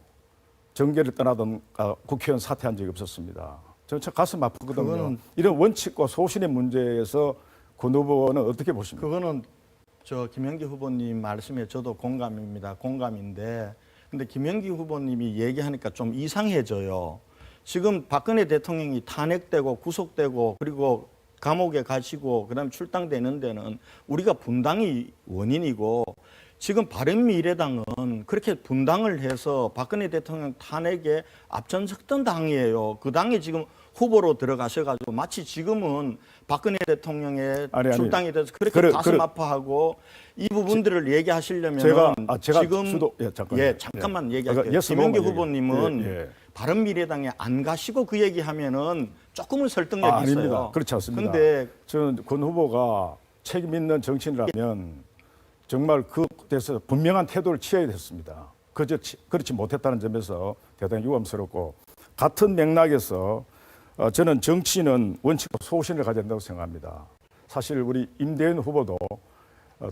정계를 떠나던 국회의원 사퇴한 적이 없었습니다. 저는 참 가슴 아프거든요. 이런 원칙과 소신의 문제에서 권 후보는 어떻게 보십니까? 그거는 저 김영기 후보님 말씀에 저도 공감입니다. 공감인데 근데 김영기 후보님이 얘기하니까 좀 이상해져요. 지금 박근혜 대통령이 탄핵되고 구속되고 그리고 감옥에 가시고 그다음에 출당되는 데는 우리가 분당이 원인이고 지금 바른미래당은 그렇게 분당을 해서 박근혜 대통령 탄핵에 앞장섰던 당이에요. 그 당에 지금 후보로 들어가셔가지고 마치 지금은 박근혜 대통령의 출당에 대해서 그렇게 가슴 아파하고 이 부분들을 얘기하시려면 제가 지금 주도, 잠깐만 얘기할게요. 김영기 후보님은 바른미래당에 안 가시고 그 얘기하면은 조금은 설득력이 있어요. 아닙니다. 그렇지 않습니다. 근데 저는 권 후보가 책임 있는 정치인이라면 정말 그 대해서 분명한 태도를 취해야 됐습니다. 그렇지 못했다는 점에서 대단히 유감스럽고 같은 맥락에서 저는 정치인은 원칙과 소신을 가져야 된다고 생각합니다. 사실 우리 임대현 후보도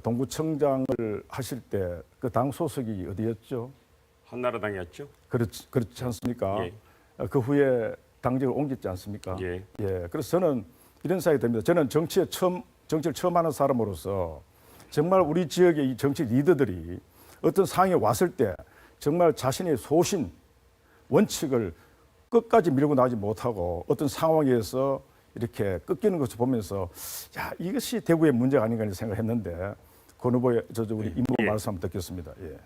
동구청장을 하실 때 그 당 소속이 어디였죠? 한나라당이었죠. 그렇지 않습니까? 예. 그 후에 당직을 옮겼지 않습니까? 예. 그래서 저는 이런 생각이 듭니다. 저는 정치를 처음 하는 사람으로서 정말 우리 지역의 이 정치 리더들이 어떤 상황에 왔을 때 정말 자신의 소신, 원칙을 끝까지 밀고 나가지 못하고 어떤 상황에서 이렇게 꺾이는 것을 보면서 야, 이것이 대구의 문제가 아닌가 생각했는데 권 후보의 우리 임 후보 말씀 한번 듣겠습니다. 예.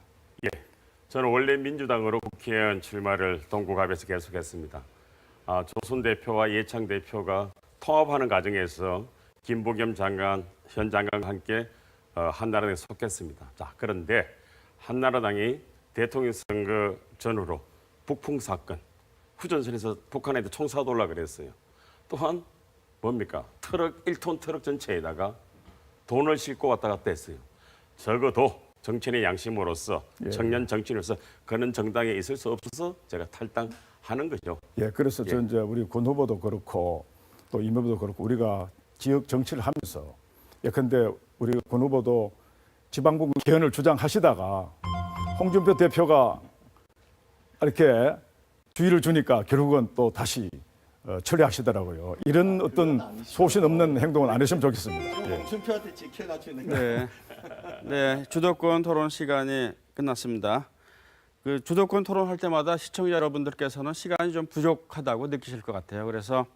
저는 원래 민주당으로 국회의원 출마를 동구갑에서 계속했습니다. 조순 대표와 예창 대표가 통합하는 과정에서 김부겸 장관, 현 장관과 함께 한나라당에 속했습니다. 자, 그런데 한나라당이 대통령 선거 전후로 북풍 사건, 후전선에서 북한에도 총 쏴돌라 그랬어요. 또한 뭡니까? 1톤 트럭 전체에다가 돈을 싣고 왔다 갔다 했어요. 적어도 정치인의 양심으로서 청년 정치인으로서 그런 정당에 있을 수 없어서 제가 탈당하는 거죠. 그래서 저 이제 우리 권 후보도 그렇고 또 임 후보도 그렇고 우리가 지역 정치를 하면서 근데 우리 권 후보도 지방국 개헌을 주장하시다가 홍준표 대표가 이렇게 주의를 주니까 결국은 또 다시 처리하시더라고요. 이런 어떤 소신 없는 행동은 안 했으면 좋겠습니다. 홍준표한테 지켜가지고 네, 주도권 토론 시간이 끝났습니다. 그 주도권 토론할 때마다 시청자 여러분들께서는 시간이 좀 부족하다고 느끼실 것 같아요. 그래서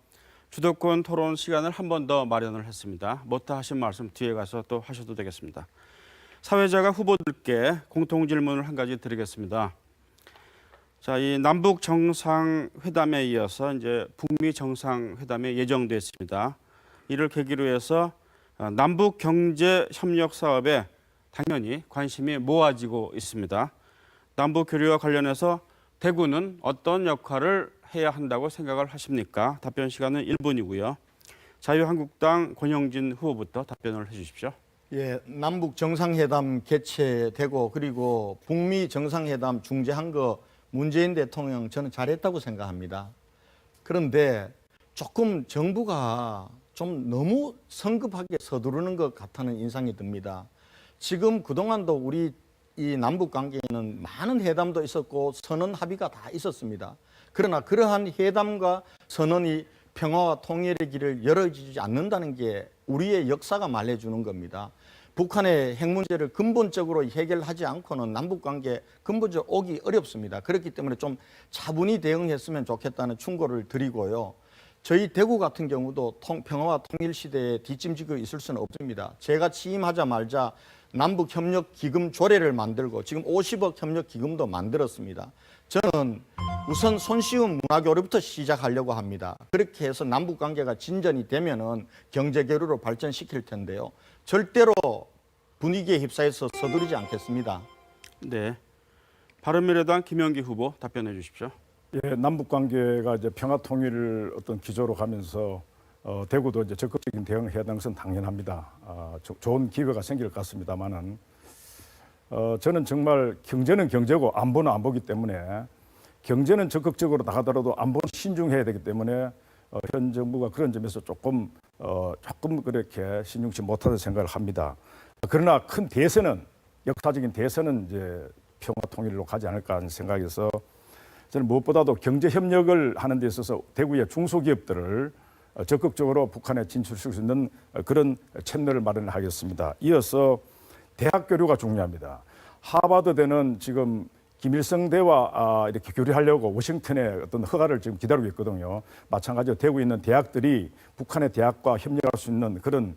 주도권 토론 시간을 한 번 더 마련을 했습니다. 못다 하신 말씀 뒤에 가서 또 하셔도 되겠습니다. 사회자가 후보들께 공통 질문을 한 가지 드리겠습니다. 자, 이 남북 정상회담에 이어서 이제 북미 정상회담이 예정돼 있습니다. 이를 계기로 해서 남북 경제 협력 사업에 당연히 관심이 모아지고 있습니다. 남북 교류와 관련해서 대구는 어떤 역할을 해야 한다고 생각을 하십니까? 답변 시간은 1분이고요. 자유한국당 권영진 후보부터 답변을 해 주십시오. 남북 정상회담 개최되고 그리고 북미 정상회담 중재한 거 문재인 대통령 저는 잘했다고 생각합니다. 그런데 조금 정부가 좀 너무 성급하게 서두르는 것 같다는 인상이 듭니다. 지금 그동안도 우리 이 남북 관계에는 많은 회담도 있었고 선언 합의가 다 있었습니다. 그러나 그러한 회담과 선언이 평화와 통일의 길을 열어주지 않는다는 게 우리의 역사가 말해주는 겁니다. 북한의 핵 문제를 근본적으로 해결하지 않고는 남북관계 근본적으로 오기 어렵습니다. 그렇기 때문에 좀 차분히 대응했으면 좋겠다는 충고를 드리고요. 저희 대구 같은 경우도 평화와 통일 시대에 뒷짐지고 있을 수는 없습니다. 제가 취임하자마자 남북협력기금 조례를 만들고 지금 50억 협력기금도 만들었습니다. 저는 우선 손쉬운 문화교류부터 시작하려고 합니다. 그렇게 해서 남북 관계가 진전이 되면은 경제 교류로 발전시킬 텐데요. 절대로 분위기에 휩싸여서 서두르지 않겠습니다. 네. 바른미래당 김영기 후보 답변해 주십시오. 예, 남북 관계가 이제 평화 통일을 어떤 기조로 가면서 대구도 이제 적극적인 대응을 해야 되는 것은 당연합니다. 좋은 기회가 생길 것 같습니다만은 저는 정말 경제는 경제고 안보는 안보기 때문에 경제는 적극적으로 나가더라도 안보는 신중해야 되기 때문에 현 정부가 그런 점에서 조금 그렇게 신중치 못하다 생각을 합니다. 그러나 큰 대세는 역사적인 대세는 이제 평화 통일로 가지 않을까 하는 생각에서 저는 무엇보다도 경제 협력을 하는 데 있어서 대구의 중소기업들을 적극적으로 북한에 진출시킬 수 있는 그런 채널을 마련하겠습니다. 이어서 대학 교류가 중요합니다. 하버드대는 지금 김일성 대와 이렇게 교류하려고 워싱턴에 어떤 허가를 지금 기다리고 있거든요. 마찬가지로 대구에 있는 대학들이 북한의 대학과 협력할 수 있는 그런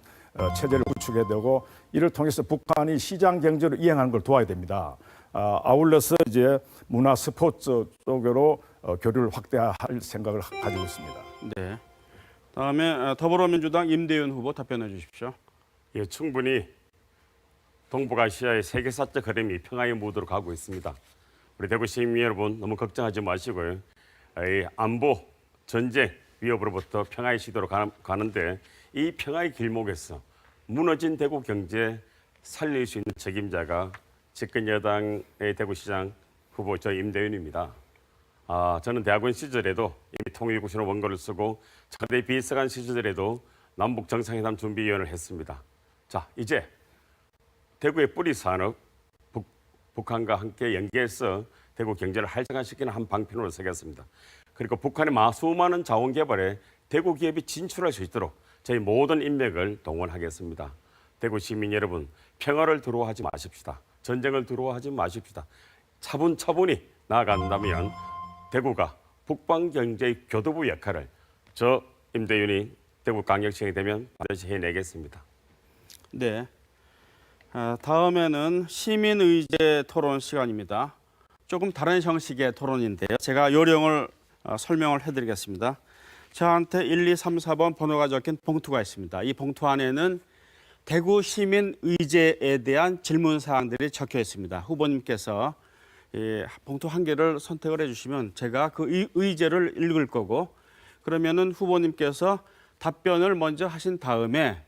체제를 구축해야 되고 이를 통해서 북한이 시장 경제를 이행하는 걸 도와야 됩니다. 아울러서 이제 문화 스포츠 쪽으로 교류를 확대할 생각을 가지고 있습니다. 네. 다음에 더불어민주당 임대윤 후보 답변해 주십시오. 예, 충분히 동북아시아의 세계사적 흐름이 평화의 무드로 가고 있습니다. 우리 대구 시민 여러분 너무 걱정하지 마시고요. 이 안보, 전쟁 위협으로부터 평화의 시도로 가는데 이 평화의 길목에서 무너진 대구 경제 살릴 수 있는 책임자가 집권 여당의 대구시장 후보 저 임대윤입니다. 저는 대학원 시절에도 이미 통일구시로 원고를 쓰고 청와대 비서관 시절에도 남북 정상회담 준비위원을 했습니다. 자, 이제 대구의 뿌리 산업 북한과 함께 연계해서 대구 경제를 활성화시키는 한 방편으로 서겠습니다. 그리고 북한의 수많은 자원 개발에 대구 기업이 진출할 수 있도록 저희 모든 인맥을 동원하겠습니다. 대구 시민 여러분, 평화를 두려워하지 마십시다. 전쟁을 두려워하지 마십시다. 차분차분히 나아간다면 대구가 북방경제의 교두부 역할을 저 임대윤이 대구광역시장이 되면 반드시 해내겠습니다. 네. 다음에는 시민의제 토론 시간입니다. 조금 다른 형식의 토론인데요. 제가 요령을 설명을 해드리겠습니다. 저한테 1, 2, 3, 4번 번호가 적힌 봉투가 있습니다. 이 봉투 안에는 대구 시민의제에 대한 질문 사항들이 적혀 있습니다. 후보님께서 봉투 한 개를 선택을 해주시면 제가 그 의제를 읽을 거고 그러면은 후보님께서 답변을 먼저 하신 다음에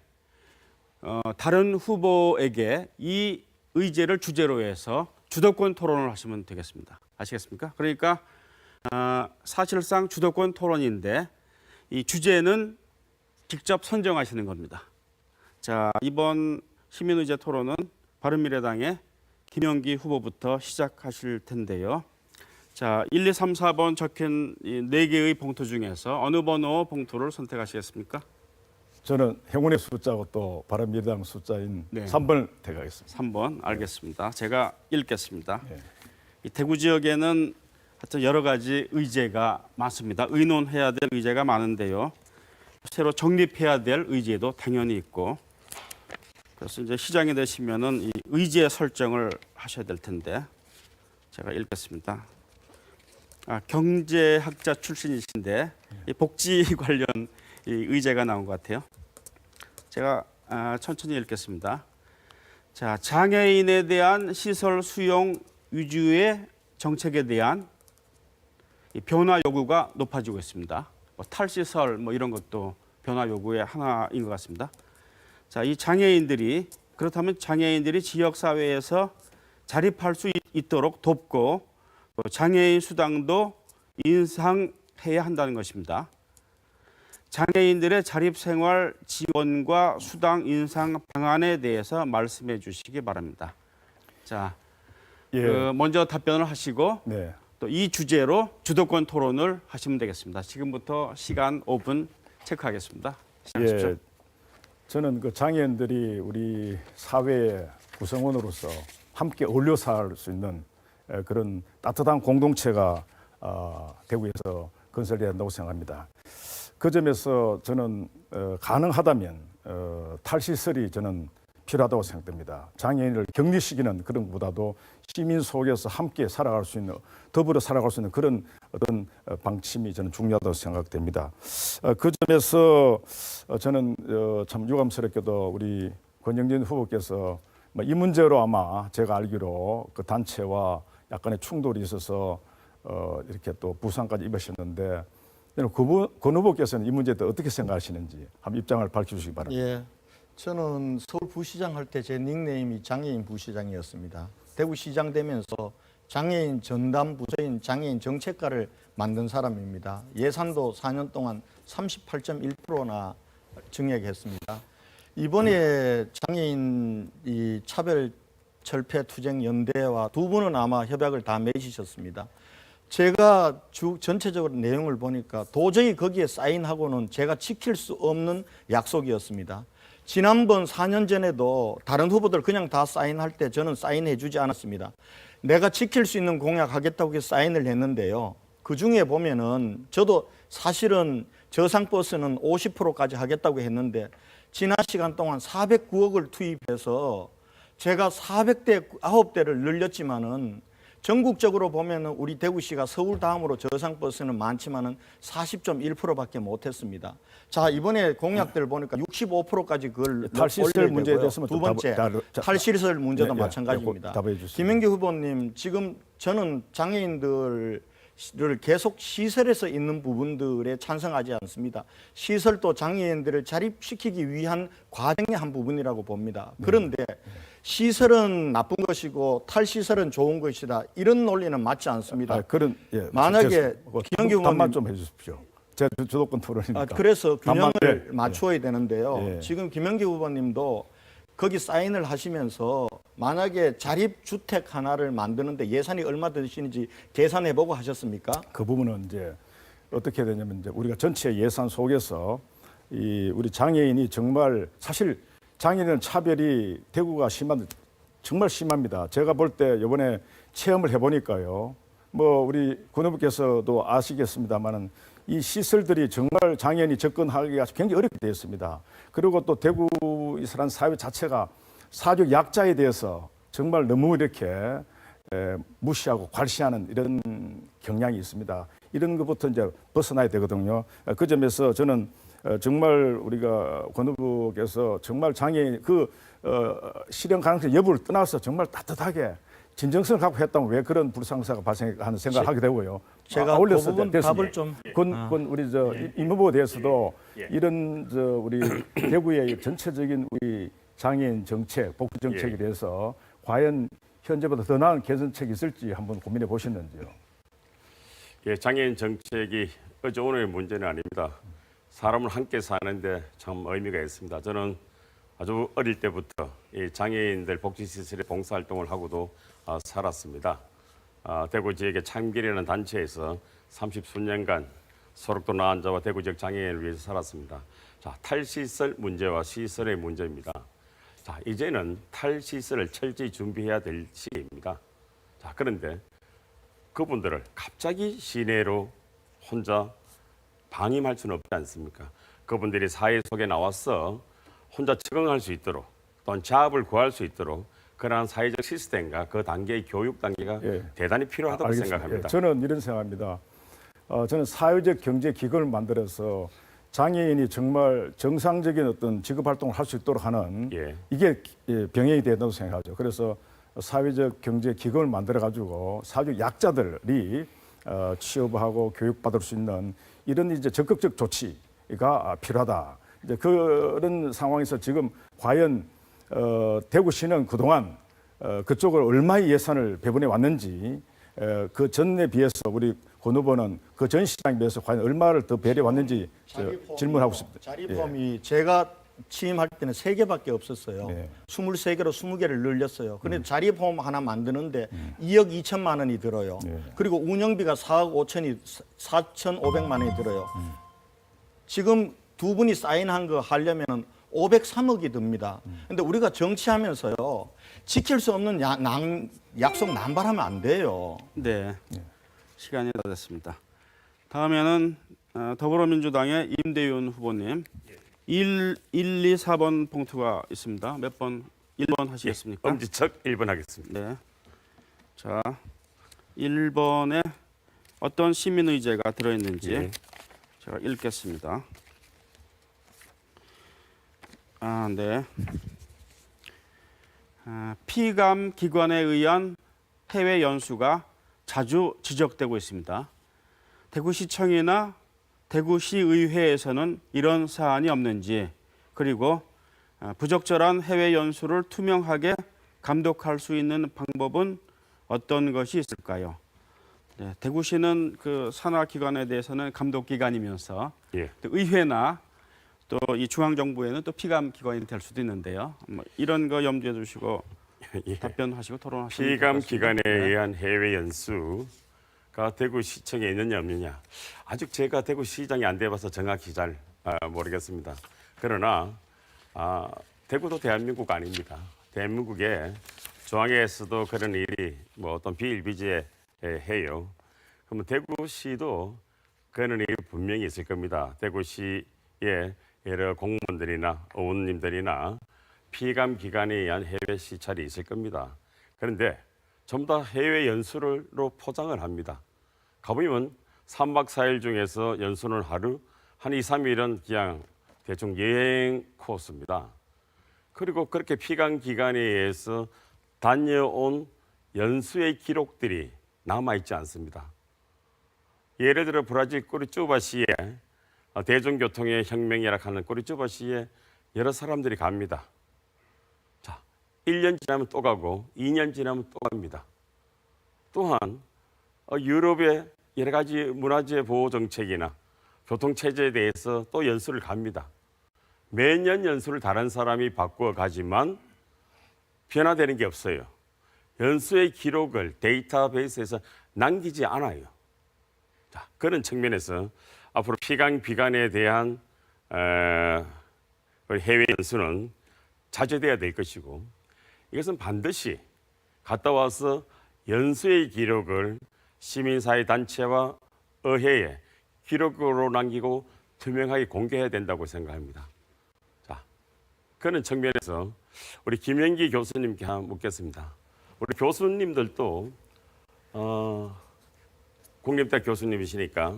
다른 후보에게 이 의제를 주제로 해서 주도권 토론을 하시면 되겠습니다. 아시겠습니까? 그러니까 사실상 주도권 토론인데 이 주제는 직접 선정하시는 겁니다. 자, 이번 시민의제 토론은 바른미래당의 김영기 후보부터 시작하실 텐데요. 자, 1, 2, 3, 4번 적힌 이 4개의 봉투 중에서 어느 번호 봉투를 선택하시겠습니까? 저는 행운의 숫자고 또 바른미래당 숫자인 네. 3번을 택하겠습니다. 3번 알겠습니다. 제가 읽겠습니다. 네. 이 대구 지역에는 하여튼 여러 가지 의제가 많습니다. 의논해야 될 의제가 많은데요. 새로 정립해야 될 의제도 당연히 있고 그래서 이제 시장이 되시면은 이 의제 설정을 하셔야 될 텐데 제가 읽겠습니다. 경제학자 출신이신데 이 복지 관련 이 의제가 나온 것 같아요. 제가 천천히 읽겠습니다. 자, 장애인에 대한 시설 수용 위주의 정책에 대한 이 변화 요구가 높아지고 있습니다. 탈시설 이런 것도 변화 요구의 하나인 것 같습니다. 자, 이 장애인들이 그렇다면 장애인들이 지역 사회에서 자립할 수 있도록 돕고 또 장애인 수당도 인상해야 한다는 것입니다. 장애인들의 자립생활 지원과 수당 인상 방안에 대해서 말씀해 주시기 바랍니다. 자, 예. 먼저 답변을 하시고 네. 또 이 주제로 주도권 토론을 하시면 되겠습니다. 지금부터 시간 5분 체크하겠습니다. 시작하십시오. 예. 저는 그 장애인들이 우리 사회의 구성원으로서 함께 어울려 살 수 있는 그런 따뜻한 공동체가 대구에서 건설돼야 한다고 생각합니다. 그 점에서 저는 가능하다면 탈시설이 저는 필요하다고 생각됩니다. 장애인을 격리시키는 그런 것보다도 시민 속에서 함께 살아갈 수 있는, 더불어 살아갈 수 있는 그런 어떤 방침이 저는 중요하다고 생각됩니다. 그 점에서 저는 참 유감스럽게도 우리 권영진 후보께서 이 문제로 아마 제가 알기로 그 단체와 약간의 충돌이 있어서 이렇게 또 부상까지 입으셨는데, 권 후보께서는 이 문제에 대해 어떻게 생각하시는지 한번 입장을 밝혀주시기 바랍니다. 예, 저는 서울 부시장 할 때 제 닉네임이 장애인 부시장이었습니다. 대구시장 되면서 장애인 전담 부서인 장애인 정책과를 만든 사람입니다. 예산도 4년 동안 38.1%나 증액했습니다. 이번에 장애인 이 차별 철폐 투쟁 연대와 두 분은 아마 협약을 다 맺으셨습니다. 제가 전체적으로 내용을 보니까 도저히 거기에 사인하고는 제가 지킬 수 없는 약속이었습니다. 지난번 4년 전에도 다른 후보들 그냥 다 사인할 때 저는 사인해 주지 않았습니다. 내가 지킬 수 있는 공약 하겠다고 해서 사인을 했는데요. 그 중에 보면은 저도 사실은 저상버스는 50%까지 하겠다고 했는데 지난 시간 동안 409억을 투입해서 제가 400대 9대를 늘렸지만은 전국적으로 보면은 우리 대구시가 서울 다음으로 저상버스는 많지만은 40.1%밖에 못했습니다. 자, 이번에 공약들 보니까 65%까지 그걸 탈시설 문제에 대해서는 두 번째 탈시설 문제도 마찬가지입니다. 답해 주시죠. 김영기 후보님, 지금 저는 장애인들을 계속 시설에서 있는 부분들에 찬성하지 않습니다. 시설도 장애인들을 자립시키기 위한 과정의 한 부분이라고 봅니다. 그런데 시설은 나쁜 것이고 탈시설은 좋은 것이다, 이런 논리는 맞지 않습니다. 만약에 김영기 답만 후보님 좀 해주십시오. 제 주도권 토론이니까. 그래서 균형을 네. 맞춰야 되는데요. 예. 지금 김영기 후보님도 거기 사인을 하시면서 만약에 자립주택 하나를 만드는데 예산이 얼마 드시는지 계산해보고 하셨습니까? 그 부분은 이제 어떻게 되냐면 이제 우리가 전체 예산 속에서 이 우리 장애인이 정말 사실 장애인은 차별이 대구가 정말 심합니다. 제가 볼 때 이번에 체험을 해보니까요. 뭐 우리 권 후보께서도 아시겠습니다만은 이 시설들이 정말 장애인이 접근하기가 굉장히 어렵게 되어 있습니다. 그리고 또 대구 이스라엘 사회 자체가 사회적 약자에 대해서 정말 너무 이렇게 무시하고 괄시하는 이런 경향이 있습니다. 이런 것부터 이제 벗어나야 되거든요. 그 점에서 저는 정말 우리가 권 후보께서 정말 장애인 실현 가능성 여부를 떠나서 정말 따뜻하게 진정성을 갖고 했다면 왜 그런 불상사가 발생하는 생각을 하게 되고요. 제가 그 부분 답을 좀 우리 임 후보에 대해서도 이런 우리 대구의 전체적인 우리 장애인 정책, 복지 정책에 대해서 과연 현재보다 더 나은 개선책이 있을지 한번 고민해 보셨는지요? 예, 장애인 정책이 어제 오늘의 문제는 아닙니다. 사람을 함께 사는데 참 의미가 있습니다. 저는 아주 어릴 때부터 이 장애인들 복지시설에 봉사활동을 하고도 살았습니다. 대구 지역의 참길이라는 단체에서 30수년간 소록도 나환자와 대구 지역 장애인을 위해서 살았습니다. 자, 탈시설 문제와 시설의 문제입니다. 자, 이제는 탈시설을 철저히 준비해야 될 시기입니다. 자, 그런데 그분들을 갑자기 시내로 혼자 방임할 수는 없지 않습니까? 그분들이 사회 속에 나와서 혼자 적응할 수 있도록 또는 자업을 구할 수 있도록 그러한 사회적 시스템과 그 단계의 교육 단계가 대단히 필요하다고 생각합니다. 저는 이런 생각합니다. 저는 사회적 경제 기금을 만들어서 장애인이 정말 정상적인 어떤 직업 활동을 할 수 있도록 하는 이게 병행이 된다고 생각하죠. 그래서 사회적 경제 기금을 만들어 가지고 사회적 약자들이 취업하고 교육받을 수 있는 이런 이제 적극적 조치가 필요하다. 이제 그런 상황에서 지금 과연 대구시는 그동안 그쪽을 얼마의 예산을 배분해 왔는지 그 전에 비해서 우리 권 후보는 그 전 시장에 비해서 과연 얼마를 더 배려해 왔는지 질문하고 싶습니다. 자리폼이 제가 취임할 때는 3개밖에 없었어요. 23개로 20개를 늘렸어요. 그런데 자리폼 하나 만드는데 2억 2천만 원이 들어요. 그리고 운영비가 4억 4,500만 원이 들어요. 지금 두 분이 사인한 거 하려면 503억이 듭니다. 근데 우리가 정치하면서요, 지킬 수 없는 약속 남발하면 안 돼요. 네, 시간이 다 됐습니다. 다음에는 더불어민주당의 임대윤 후보님, 1, 2, 4번 봉투가 있습니다. 몇 번 1번 하시겠습니까? 엄지척 1번 하겠습니다. 네. 자, 1번에 어떤 시민 의제가 들어있는지 예. 제가 읽겠습니다. 아, 네. 피감 기관에 의한 해외 연수가 자주 지적되고 있습니다. 대구시청이나 대구시의회에서는 이런 사안이 없는지, 그리고 부적절한 해외 연수를 투명하게 감독할 수 있는 방법은 어떤 것이 있을까요? 네, 대구시는 그 산하기관에 대해서는 감독기관이면서 예. 또 의회나 또 이 중앙정부에는 또 피감기관이 될 수도 있는데요. 뭐 이런 거 염두에 두시고 예. 답변하시고 토론하시면 피감 될것 같습니다. 기관에 네. 의한 해외 연수가 대구시청에 있느냐 없느냐, 아직 제가 대구시장이 안 돼봐서 정확히 잘 모르겠습니다. 그러나 대구도 대한민국 아닙니다. 대한민국에 중앙에서도 그런 일이 뭐 어떤 비일비재해요. 그러면 대구시도 그런 일이 분명히 있을 겁니다. 대구시의 여러 공무원들이나 의원님들이나 피감 기관에 의한 해외 시찰이 있을 겁니다. 그런데 전부 다 해외 연수로 포장을 합니다. 가보면 3박 4일 중에서 연수는 하루, 한 2, 3일은 그냥 대충 여행 코스입니다. 그리고 그렇게 피감 기관에 의해서 다녀온 연수의 기록들이 남아있지 않습니다. 예를 들어 브라질 꾸리쭈바시에 대중교통의 혁명이라 하는 꾸리쭈바시에 여러 사람들이 갑니다. 자, 1년 지나면 또 가고 2년 지나면 또 갑니다. 또한 유럽의 여러 가지 문화재 보호 정책이나 교통체제에 대해서 또 연수를 갑니다. 매년 연수를 다른 사람이 바꾸어 가지만 변화되는 게 없어요. 연수의 기록을 데이터베이스에서 남기지 않아요. 자, 그런 측면에서 앞으로 피감 기관에 대한 해외 연수는 자제돼야 될 것이고, 이것은 반드시 갔다 와서 연수의 기록을 시민사회 단체와 의회에 기록으로 남기고 투명하게 공개해야 된다고 생각합니다. 자, 그런 측면에서 우리 김영기 교수님께 한번 묻겠습니다. 우리 교수님들도 국립대학 교수님이시니까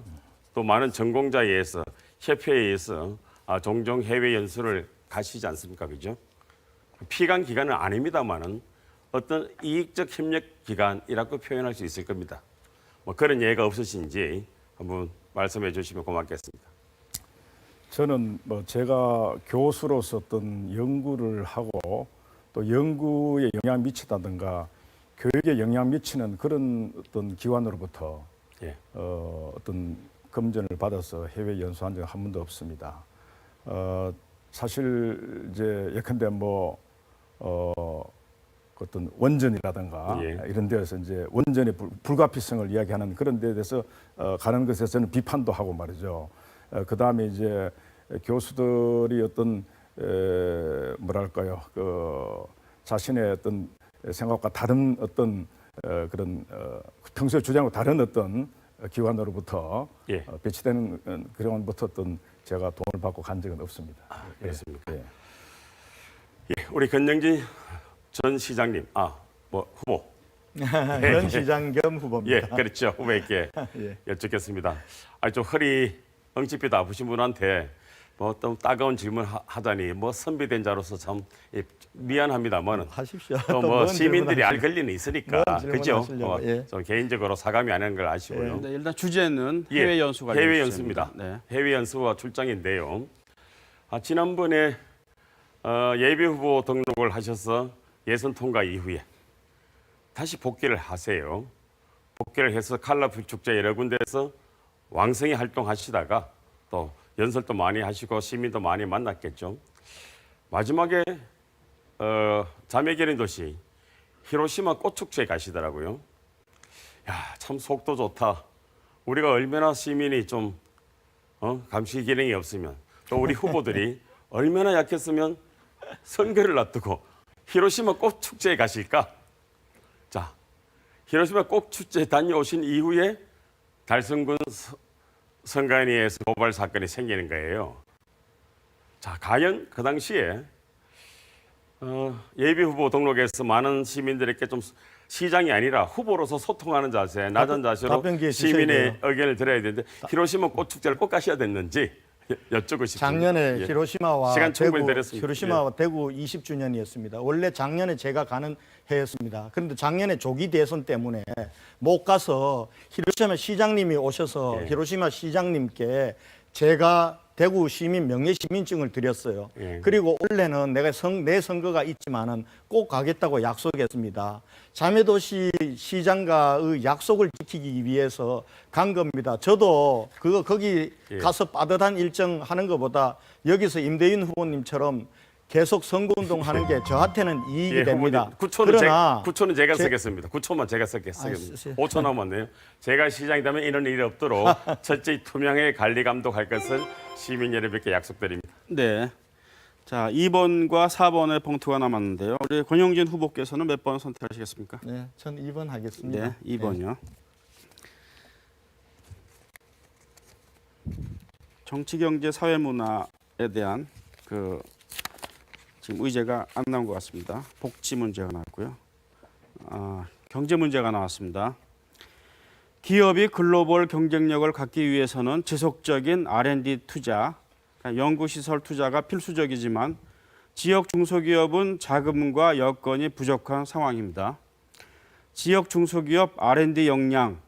또 많은 전공자에 의해서 협회에 의해서 종종 해외 연수를 가시지 않습니까? 그죠? 피감 기관은 아닙니다만은 어떤 이익적 협력 기관이라고 표현할 수 있을 겁니다. 뭐 그런 예가 없으신지 한번 말씀해 주시면 고맙겠습니다. 저는 뭐 제가 교수로서 어떤 연구를 하고 또 연구에 영향 미치다든가 교육에 영향 미치는 그런 어떤 기관으로부터 예. 어떤 검증을 받아서 해외 연수한 적은 한 번도 없습니다. 사실 이제 예컨대 뭐 어떤 원전이라든가 예. 이런 데에서 이제 원전의 불가피성을 이야기하는 그런 데에 대해서 가는 것에 저는 비판도 하고 말이죠. 그 다음에 이제 교수들이 어떤 뭐랄까요, 그 자신의 어떤 생각과 다른 어떤 그런 평소에 주장하고 다른 어떤 기관으로부터 예. 배치되는 그런 어떤 제가 돈을 받고 간 적은 없습니다. 그렇습니까? 예. 예, 우리 권영진 전 시장님, 뭐 후보. 현 시장 겸 후보입니다. 예, 그렇죠. 후보에게 예. 여쭙겠습니다. 좀 허리 엉치뼈도 아프신 분한테 뭐 좀 따가운 질문 하다니 뭐 선비된 자로서 참 미안합니다만 하십시오. 또 또 뭐 뭔 시민들이 알 질문하시- 권리는 있으니까 뭔 그죠? 질문하시려고, 예. 좀 개인적으로 사감이 안 하는 걸 아시고요. 네, 일단 주제는 예, 해외 연수가 해외 연수입니다. 네. 해외 연수와 출장인데요. 지난번에 예비 후보 등록을 하셔서 예선 통과 이후에 다시 복귀를 하세요. 복귀를 해서 칼라풀 축제 여러 군데에서 왕성히 활동하시다가 또 연설도 많이 하시고 시민도 많이 만났겠죠. 마지막에 자매결인 도시 히로시마 꽃축제에 가시더라고요. 야, 참 속도 좋다. 우리가 얼마나 시민이 좀 감시 기능이 없으면 또 우리 후보들이 얼마나 약했으면 선거를 놔두고 히로시마 꽃축제에 가실까? 자, 히로시마 꽃축제 다녀오신 이후에 달성군 선관위에서 고발 사건이 생기는 거예요. 자, 과연 그 당시에 예비 후보 등록에서 많은 시민들에게 좀 시장이 아니라 후보로서 소통하는 자세, 낮은 자세로 답변 기회 주셔야 시민의 돼요. 의견을 들어야 되는데 히로시마 꽃 축제를 꼭 가셔야 됐는지 여쭙고 싶습니다. 작년에 예. 히로시마와 시간 충분히 대구, 드렸습니다. 히로시마와 대구 20주년이었습니다. 원래 작년에 제가 가는 해였습니다. 그런데 작년에 조기 대선 때문에 못 가서 히로시마 시장님이 오셔서 예. 히로시마 시장님께 제가 대구 시민 명예 시민증을 드렸어요. 예. 그리고 올해는 내가 내 선거가 있지만은 꼭 가겠다고 약속했습니다. 자매도시 시장과의 약속을 지키기 위해서 간 겁니다. 저도 거기 예. 가서 빠듯한 일정 하는 것보다 여기서 임대인 후보님처럼 계속 선거운동 하는 게 저한테는 이익이 예, 됩니다. 후보님, 9초는 제가 쓰겠습니다. 9초만 제가 쓰겠습니다. 쓰세요. 5초 남았네요. 제가 시장이 되면 이런 일이 없도록 철저히 투명하게 관리 감독할 것을 시민 여러분께 약속드립니다. 네. 자, 2번과 4번의 봉투가 남았는데요. 우리 권영진 후보께서는 몇 번 선택하시겠습니까? 네, 전 2번 하겠습니다. 네, 2번이요. 정치, 경제, 사회, 문화에 대한 지금 의제가 안 나온 것 같습니다. 복지 문제가 나왔고요. 경제 문제가 나왔습니다. 기업이 글로벌 경쟁력을 갖기 위해서는 지속적인 R&D 투자, 그러니까 연구시설 투자가 필수적이지만 지역 중소기업은 자금과 여건이 부족한 상황입니다. 지역 중소기업 R&D 역량,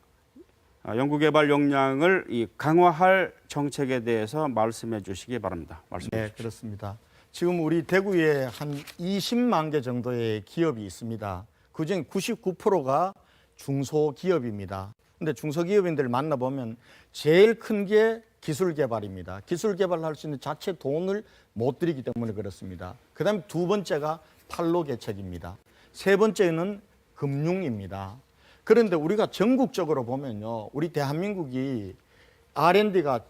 연구개발 역량을 강화할 정책에 대해서 말씀해 주시기 바랍니다. 말씀해 네, 주십시오. 그렇습니다. 지금 우리 대구에 한 20만 개 정도의 기업이 있습니다. 그중 99%가 중소기업입니다. 근데 중소기업인들 만나보면 제일 큰 게 기술 개발입니다. 기술 개발할 수 있는 자체 돈을 못 들이기 때문에 그렇습니다. 그 다음에 두 번째가 판로 개척입니다. 세 번째는 금융입니다. 그런데 우리가 전국적으로 보면요, 우리 대한민국이 R&D가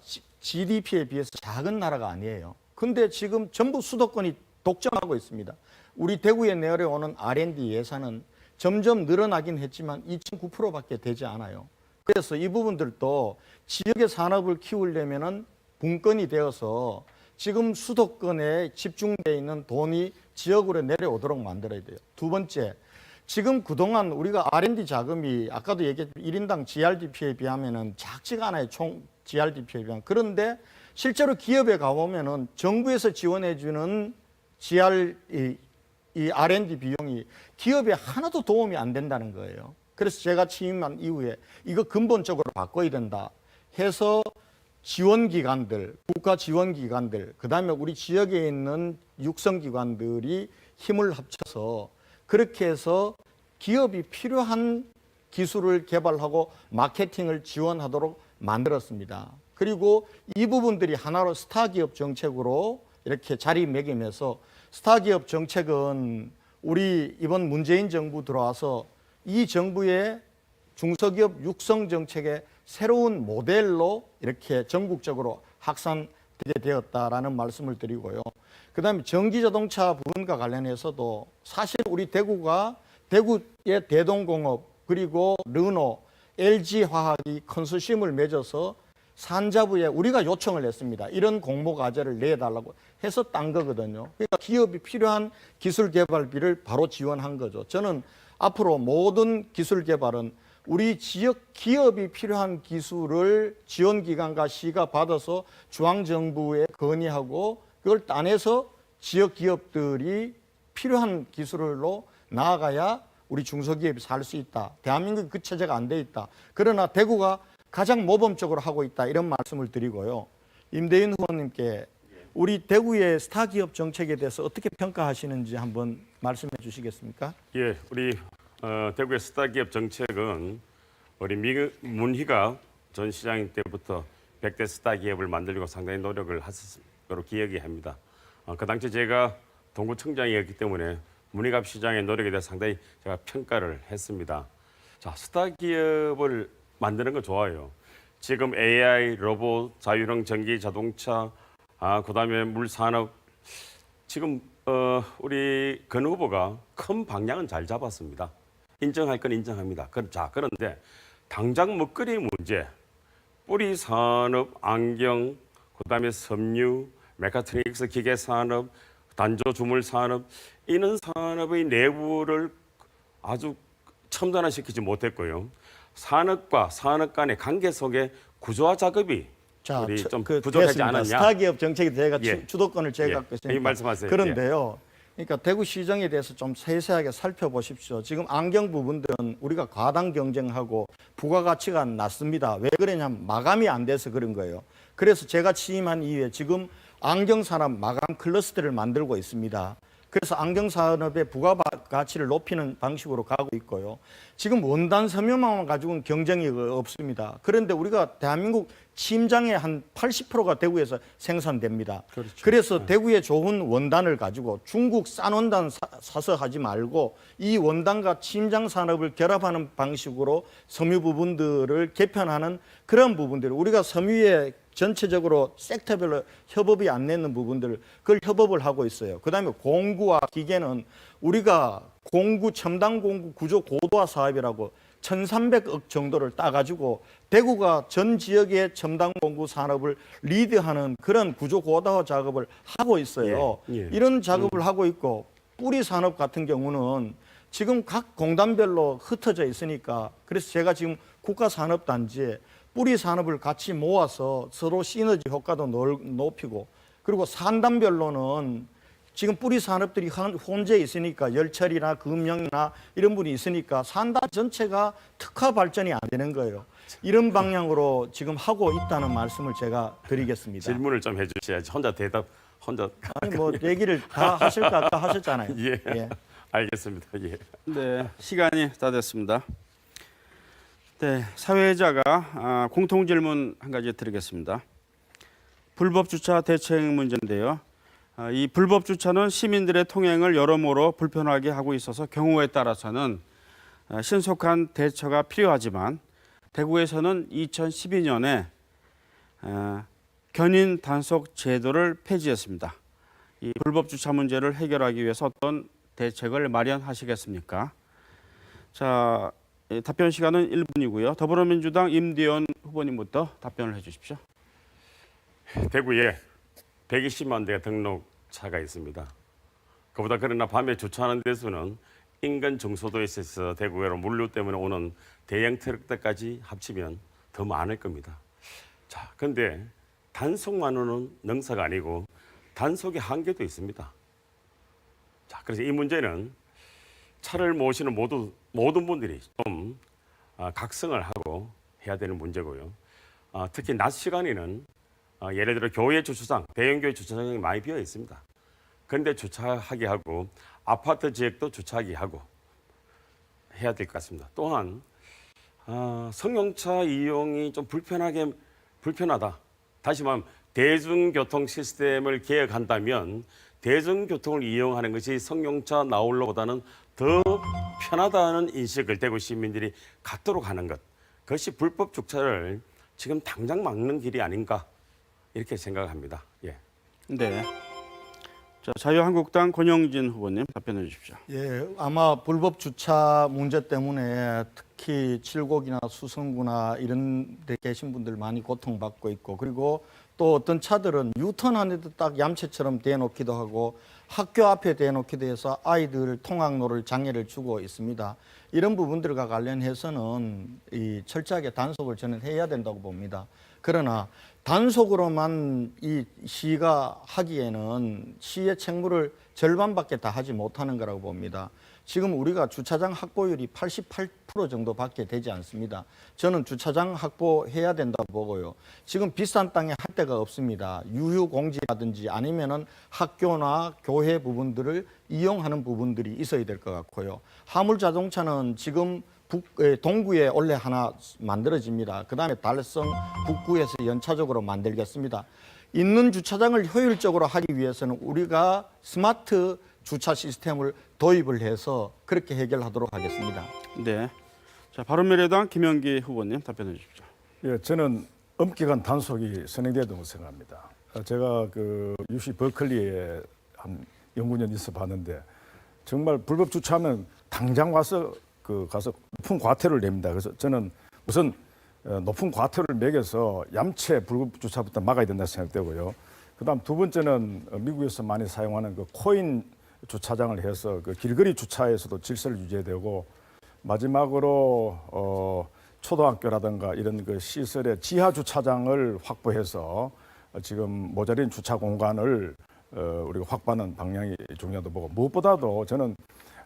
GDP에 비해서 작은 나라가 아니에요. 근데 지금 전부 수도권이 독점하고 있습니다. 우리 대구에 내려오는 R&D 예산은 점점 늘어나긴 했지만 2.9%밖에 되지 않아요. 그래서 이 부분들도 지역의 산업을 키우려면은 분권이 되어서 지금 수도권에 집중되어 있는 돈이 지역으로 내려오도록 만들어야 돼요. 두 번째, 지금 그동안 우리가 R&D 자금이 아까도 얘기했지만 1인당 GRDP에 비하면은 작지가 않아요. 총 GRDP에 비하면. 그런데 실제로 기업에 가보면은 정부에서 지원해주는 이 R&D 비용이 기업에 하나도 도움이 안 된다는 거예요. 그래서 제가 취임한 이후에 이거 근본적으로 바꿔야 된다 해서 지원기관들, 국가 지원기관들, 그 다음에 우리 지역에 있는 육성기관들이 힘을 합쳐서 그렇게 해서 기업이 필요한 기술을 개발하고 마케팅을 지원하도록 만들었습니다. 그리고 이 부분들이 하나로 스타기업 정책으로 이렇게 자리매김해서 스타기업 정책은 우리 이번 문재인 정부 들어와서 이 정부의 중소기업 육성 정책의 새로운 모델로 이렇게 전국적으로 확산되게 되었다라는 말씀을 드리고요. 그다음에 전기자동차 부분과 관련해서도 사실 우리 대구의 대동공업 그리고 르노, LG화학이 컨소시엄을 맺어서 산자부에 우리가 요청을 했습니다. 이런 공모과제를 내달라고 해서 딴 거거든요. 그러니까 기업이 필요한 기술 개발비를 바로 지원한 거죠. 저는 앞으로 모든 기술 개발은 우리 지역 기업이 필요한 기술을 지원기관과 시가 받아서 중앙정부에 건의하고 그걸 따내서 지역 기업들이 필요한 기술로 나아가야 우리 중소기업이 살 수 있다. 대한민국이 그 체제가 안 돼 있다. 그러나 대구가 가장 모범적으로 하고 있다. 이런 말씀을 드리고요. 임대인 후보님께 우리 대구의 스타기업 정책에 대해서 어떻게 평가하시는지 한번 말씀해 주시겠습니까? 예, 우리 대구의 스타기업 정책은 우리 문희가 전 시장 때부터 100대 스타기업을 만들려고 상당히 노력을 했었으로 기억이 합니다. 그 당시 제가 동구청장이었기 때문에 문희갑 시장의 노력에 대해 상당히 제가 평가를 했습니다. 자, 스타기업을 만드는 거 좋아요. 지금 AI, 로봇, 자율형 전기 자동차, 그다음에 물산업 지금 우리 권 후보가 큰 방향은 잘 잡았습니다. 인정할 건 인정합니다. 자, 그런데 당장 먹거리 문제, 뿌리 산업, 안경, 그다음에 섬유, 메카트로닉스 기계 산업, 단조 주물 산업 이런 산업의 내부를 아주 첨단화시키지 못했고요. 산업과 산업 간의 관계 속에 구조화 작업이 자, 우리 좀 그 부족하지 됐습니다. 않았냐? 스타기업 정책에 제가 예. 주도권을 제가 예. 갖고 이 있으니까. 말씀하세요. 그런데요. 그러니까 대구시정에 대해서 좀 세세하게 살펴보십시오. 지금 안경 부분들은 우리가 과당 경쟁하고 부가가치가 낮습니다. 왜 그러냐면 마감이 안 돼서 그런 거예요. 그래서 제가 취임한 이후에 지금 안경산업 마감 클러스터를 만들고 있습니다. 그래서 안경산업의 부가가치를 높이는 방식으로 가고 있고요. 지금 원단 섬유망만 가지고는 경쟁이 없습니다. 그런데 우리가 대한민국 침장의 한 80%가 대구에서 생산됩니다. 그래서 대구의 좋은 원단을 가지고 중국 싼 원단 사서 하지 말고 이 원단과 침장 산업을 결합하는 방식으로 섬유 부분들을 개편하는 그런 부분들, 우리가 섬유에 전체적으로 섹터별로 협업이 안 되는 부분들, 그걸 협업을 하고 있어요. 그다음에 공구와 기계는 우리가 공구, 첨단 공구 구조 고도화 사업이라고 1,300억 정도를 따가지고 대구가 전 지역의 첨단 공구 산업을 리드하는 그런 구조 고도화 작업을 하고 있어요. 예. 이런 작업을 하고 있고, 뿌리 산업 같은 경우는 지금 각 공단별로 흩어져 있으니까, 그래서 제가 지금 국가산업단지에 뿌리 산업을 같이 모아서 서로 시너지 효과도 높이고, 그리고 산단별로는 지금 뿌리 산업들이 혼재 있으니까 열철이나 금융이나 이런 분이 있으니까 산단 전체가 특화 발전이 안 되는 거예요. 이런 방향으로 지금 하고 있다는 말씀을 제가 드리겠습니다. 질문을 좀 해주셔야지. 혼자 아니 뭐 얘기를 다 하실 거 아까 하셨잖아요. 예. 예. 알겠습니다. 예. 네, 시간이 다 됐습니다. 네, 사회자가 공통 질문 한 가지 드리겠습니다. 불법 주차 대책 문제인데요. 이 불법 주차는 시민들의 통행을 여러모로 불편하게 하고 있어서 경우에 따라서는 신속한 대처가 필요하지만 대구에서는 2012년에 견인 단속 제도를 폐지했습니다. 이 불법 주차 문제를 해결하기 위해서 어떤 대책을 마련하시겠습니까? 자, 답변 시간은 1분이고요. 더불어민주당 임대원 후보님부터 답변을 해주십시오. 대구에 120만 대의 등록차가 있습니다. 그보다 그러나 밤에 주차하는 대수는 인근 정소도에 있어서 대구로 물류 때문에 오는 대형 트럭들까지 합치면 더 많을 겁니다. 자, 그런데 단속만으로는 능사가 아니고 단속의 한계도 있습니다. 자, 그래서 이 문제는 차를 모시는 모든 분들이 좀 각성을 하고 해야 되는 문제고요. 특히 낮 시간에는 예를 들어 교회 주차장, 대형 교회 주차장이 많이 비어 있습니다. 그런데 주차하게 하고 아파트 지역도 주차하게 하고 해야 될 것 같습니다. 또한 승용차 이용이 좀 불편하다. 다시 말하면 대중교통 시스템을 개혁한다면 대중교통을 이용하는 것이 승용차 나홀로보다는 더 편하다는 인식을 대구 시민들이 갖도록 하는 것. 그것이 불법 주차를 지금 당장 막는 길이 아닌가 이렇게 생각합니다. 예. 네. 자, 자유한국당 권영진 후보님 답변해 주십시오. 예, 아마 불법 주차 문제 때문에 특히 칠곡이나 수성구나 이런 데 계신 분들 많이 고통받고 있고, 그리고 또 어떤 차들은 유턴하는데도 딱 얌체처럼 대놓기도 하고 학교 앞에 대놓기도 해서 아이들 통학로를 장애를 주고 있습니다. 이런 부분들과 관련해서는 이 철저하게 단속을 저는 해야 된다고 봅니다. 그러나 단속으로만 이 시가 하기에는 시의 책무를 절반밖에 다 하지 못하는 거라고 봅니다. 지금 우리가 주차장 확보율이 88% 정도밖에 되지 않습니다. 저는 주차장 확보해야 된다고 보고요. 지금 비싼 땅에 할 데가 없습니다. 유휴공지라든지 아니면은 학교나 교회 부분들을 이용하는 부분들이 있어야 될 것 같고요. 화물자동차는 지금 동구에 원래 하나 만들어집니다. 그 다음에 달성 북구에서 연차적으로 만들겠습니다. 있는 주차장을 효율적으로 하기 위해서는 우리가 스마트 주차 시스템을 도입을 해서 그렇게 해결하도록 하겠습니다. 네. 자, 바른미래당 김영기 후보님 답변해 주십시오. 예, 저는 엄격한 단속이 선행돼야 된다고 생각합니다. 제가 그 UC 버클리에 한 연구년 있어 봤는데 정말 불법 주차하면 당장 가서 높은 과태료를 냅니다. 그래서 저는 우선 높은 과태료를 매겨서 얌체 불법 주차부터 막아야 된다 생각되고요. 그다음 두 번째는 미국에서 많이 사용하는 그 코인 주차장을 해서 그 길거리 주차에서도 질서를 유지해야 되고, 마지막으로 초등학교라든가 이런 그 시설의 지하 주차장을 확보해서 지금 모자린 주차 공간을 우리가 확보하는 방향이 중요하다고 보고, 무엇보다도 저는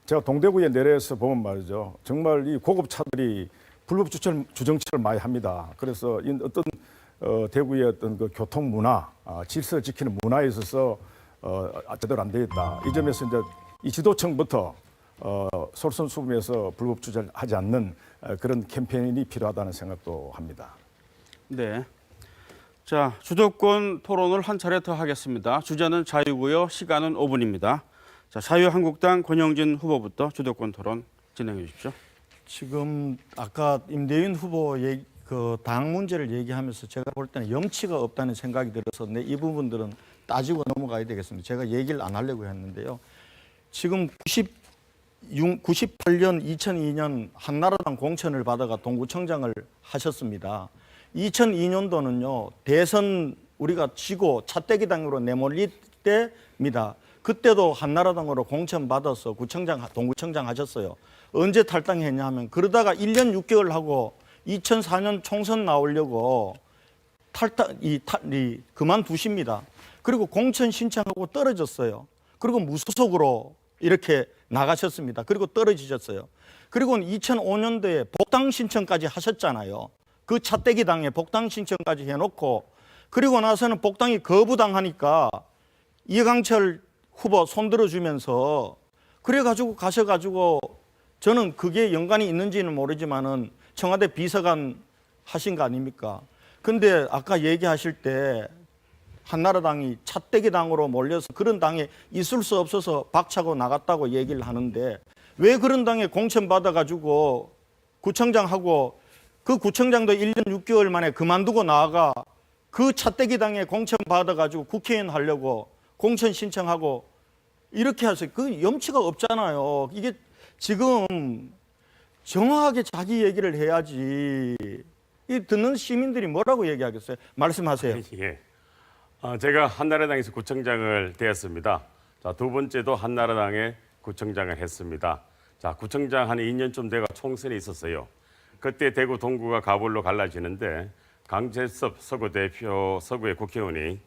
제가 동대구에 내려서 보면 말이죠, 정말 이 고급 차들이 불법 주정차를 많이 합니다. 그래서 이 어떤 대구의 어떤 그 교통 문화, 질서를 지키는 문화에 있어서 제대로 안 되어 있다. 이 점에서 이제 이 지도청부터 솔선수범해서 불법 주차를 하지 않는 그런 캠페인이 필요하다는 생각도 합니다. 네. 자, 주도권 토론을 한 차례 더 하겠습니다. 주제는 자유고요. 시간은 5분입니다. 자, 자유한국당 권영진 후보부터 주도권 토론 진행해 주십시오. 지금 아까 임대윤 후보 그 당 문제를 얘기하면서 제가 볼 때는 염치가 없다는 생각이 들어서 이 부분들은 따지고 넘어가야 되겠습니다. 제가 얘기를 안 하려고 했는데요. 지금 98년, 2002년 한나라당 공천을 받아가 동구청장을 하셨습니다. 2002년도는요, 대선 우리가 지고 차떼기당으로 내몰릴 때입니다. 그때도 한나라당으로 공천 받아서 동구청장 하셨어요. 언제 탈당했냐 하면 그러다가 1년 6개월 하고 2004년 총선 나오려고 그만두십니다. 그리고 공천 신청하고 떨어졌어요. 그리고 무소속으로 이렇게 나가셨습니다. 그리고 떨어지셨어요. 그리고 2005년도에 복당 신청까지 하셨잖아요. 그 차떼기 당에 복당 신청까지 해놓고, 그리고 나서는 복당이 거부당하니까 이강철 후보 손들어주면서 그래가지고 가셔가지고, 저는 그게 연관이 있는지는 모르지만은 청와대 비서관 하신 거 아닙니까? 근데 아까 얘기하실 때 한나라당이 차떼기 당으로 몰려서 그런 당에 있을 수 없어서 박차고 나갔다고 얘기를 하는데, 왜 그런 당에 공천 받아가지고 구청장하고, 그 구청장도 1년 6개월 만에 그만두고 나아가 그 차떼기 당에 공천 받아가지고 국회의원 하려고 공천 신청하고 이렇게 하세요. 그 염치가 없잖아요. 이게 지금 정확하게 자기 얘기를 해야지. 이 듣는 시민들이 뭐라고 얘기하겠어요? 말씀하세요. 예. 제가 한나라당에서 구청장을 되었습니다. 자, 두 번째도 한나라당에 구청장을 했습니다. 자, 구청장 한 2년쯤 돼가 총선이 있었어요. 그때 대구 동구가 가불로 갈라지는데 강재섭 서구의 국회의원이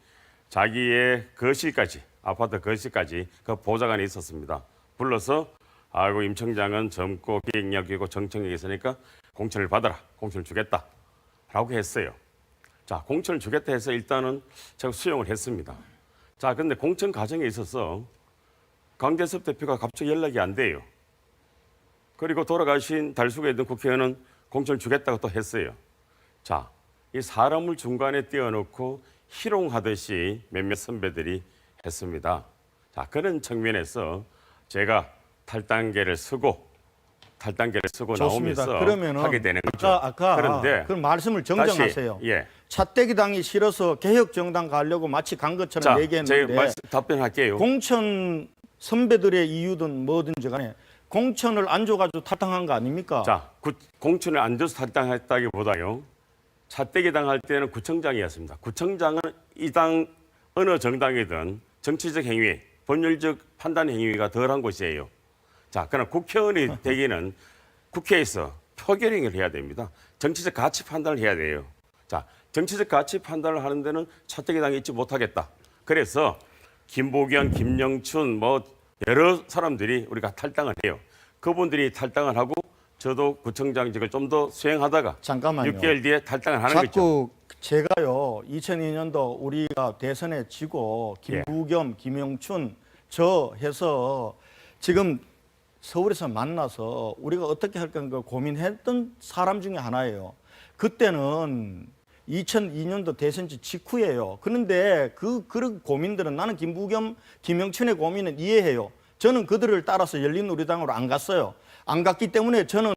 자기의 거실까지, 아파트 거실까지 그 보좌관이 있었습니다. 불러서 아이고 임 청장은 젊고 기획력이고 정청력이 있으니까 공천을 받아라, 공천을 주겠다 라고 했어요. 자, 공천을 주겠다 해서 일단은 제가 수용을 했습니다. 자, 근데 공천 과정에 있어서 강재섭 대표가 갑자기 연락이 안 돼요. 그리고 돌아가신 달수구에 있던 국회의원은 공천을 주겠다고 또 했어요. 자, 이 사람을 중간에 띄워놓고 희롱하듯이 몇몇 선배들이 했습니다. 자, 그런 측면에서 제가 탈당계를 쓰고 좋습니다. 나오면서 그러면은 하게 되는 거죠. 아까 그런데 그 말씀을 정정하세요. 다시, 예. 차떼기 당이 싫어서 개혁정당 가려고 마치 간 것처럼 자, 얘기했는데, 제가 답변할게요. 공천 선배들의 이유든 뭐든지 간에 공천을 안 줘가지고 탈당한 거 아닙니까? 자, 공천을 안 줘서 탈당했다기보다요. 차떼기 당 할 때는 구청장이었습니다. 구청장은 이 당 어느 정당이든 정치적 행위, 법률적 판단 행위가 덜한 곳이에요. 자, 그러나 국회의원이 되기는 국회에서 표결행위를 해야 됩니다. 정치적 가치 판단을 해야 돼요. 자, 정치적 가치 판단을 하는 데는 차떼기 당이 있지 못하겠다. 그래서 김보경, 김영춘 뭐 여러 사람들이 우리가 탈당을 해요. 그분들이 탈당을 하고 저도 구청장직을 좀 더 수행하다가 잠깐만요. 6개월 뒤에 탈당을 하는 거죠. 자꾸 제가요, 2002년도 우리가 대선에 지고 김부겸, 김영춘 저 해서 지금 서울에서 만나서 우리가 어떻게 할 건가 고민했던 사람 중에 하나예요. 그때는 2002년도 대선지 직후예요. 그런데 그런 고민들은 나는 김부겸, 김영춘의 고민은 이해해요. 저는 그들을 따라서 열린우리당으로 안 갔어요. 안 갔기 때문에 저는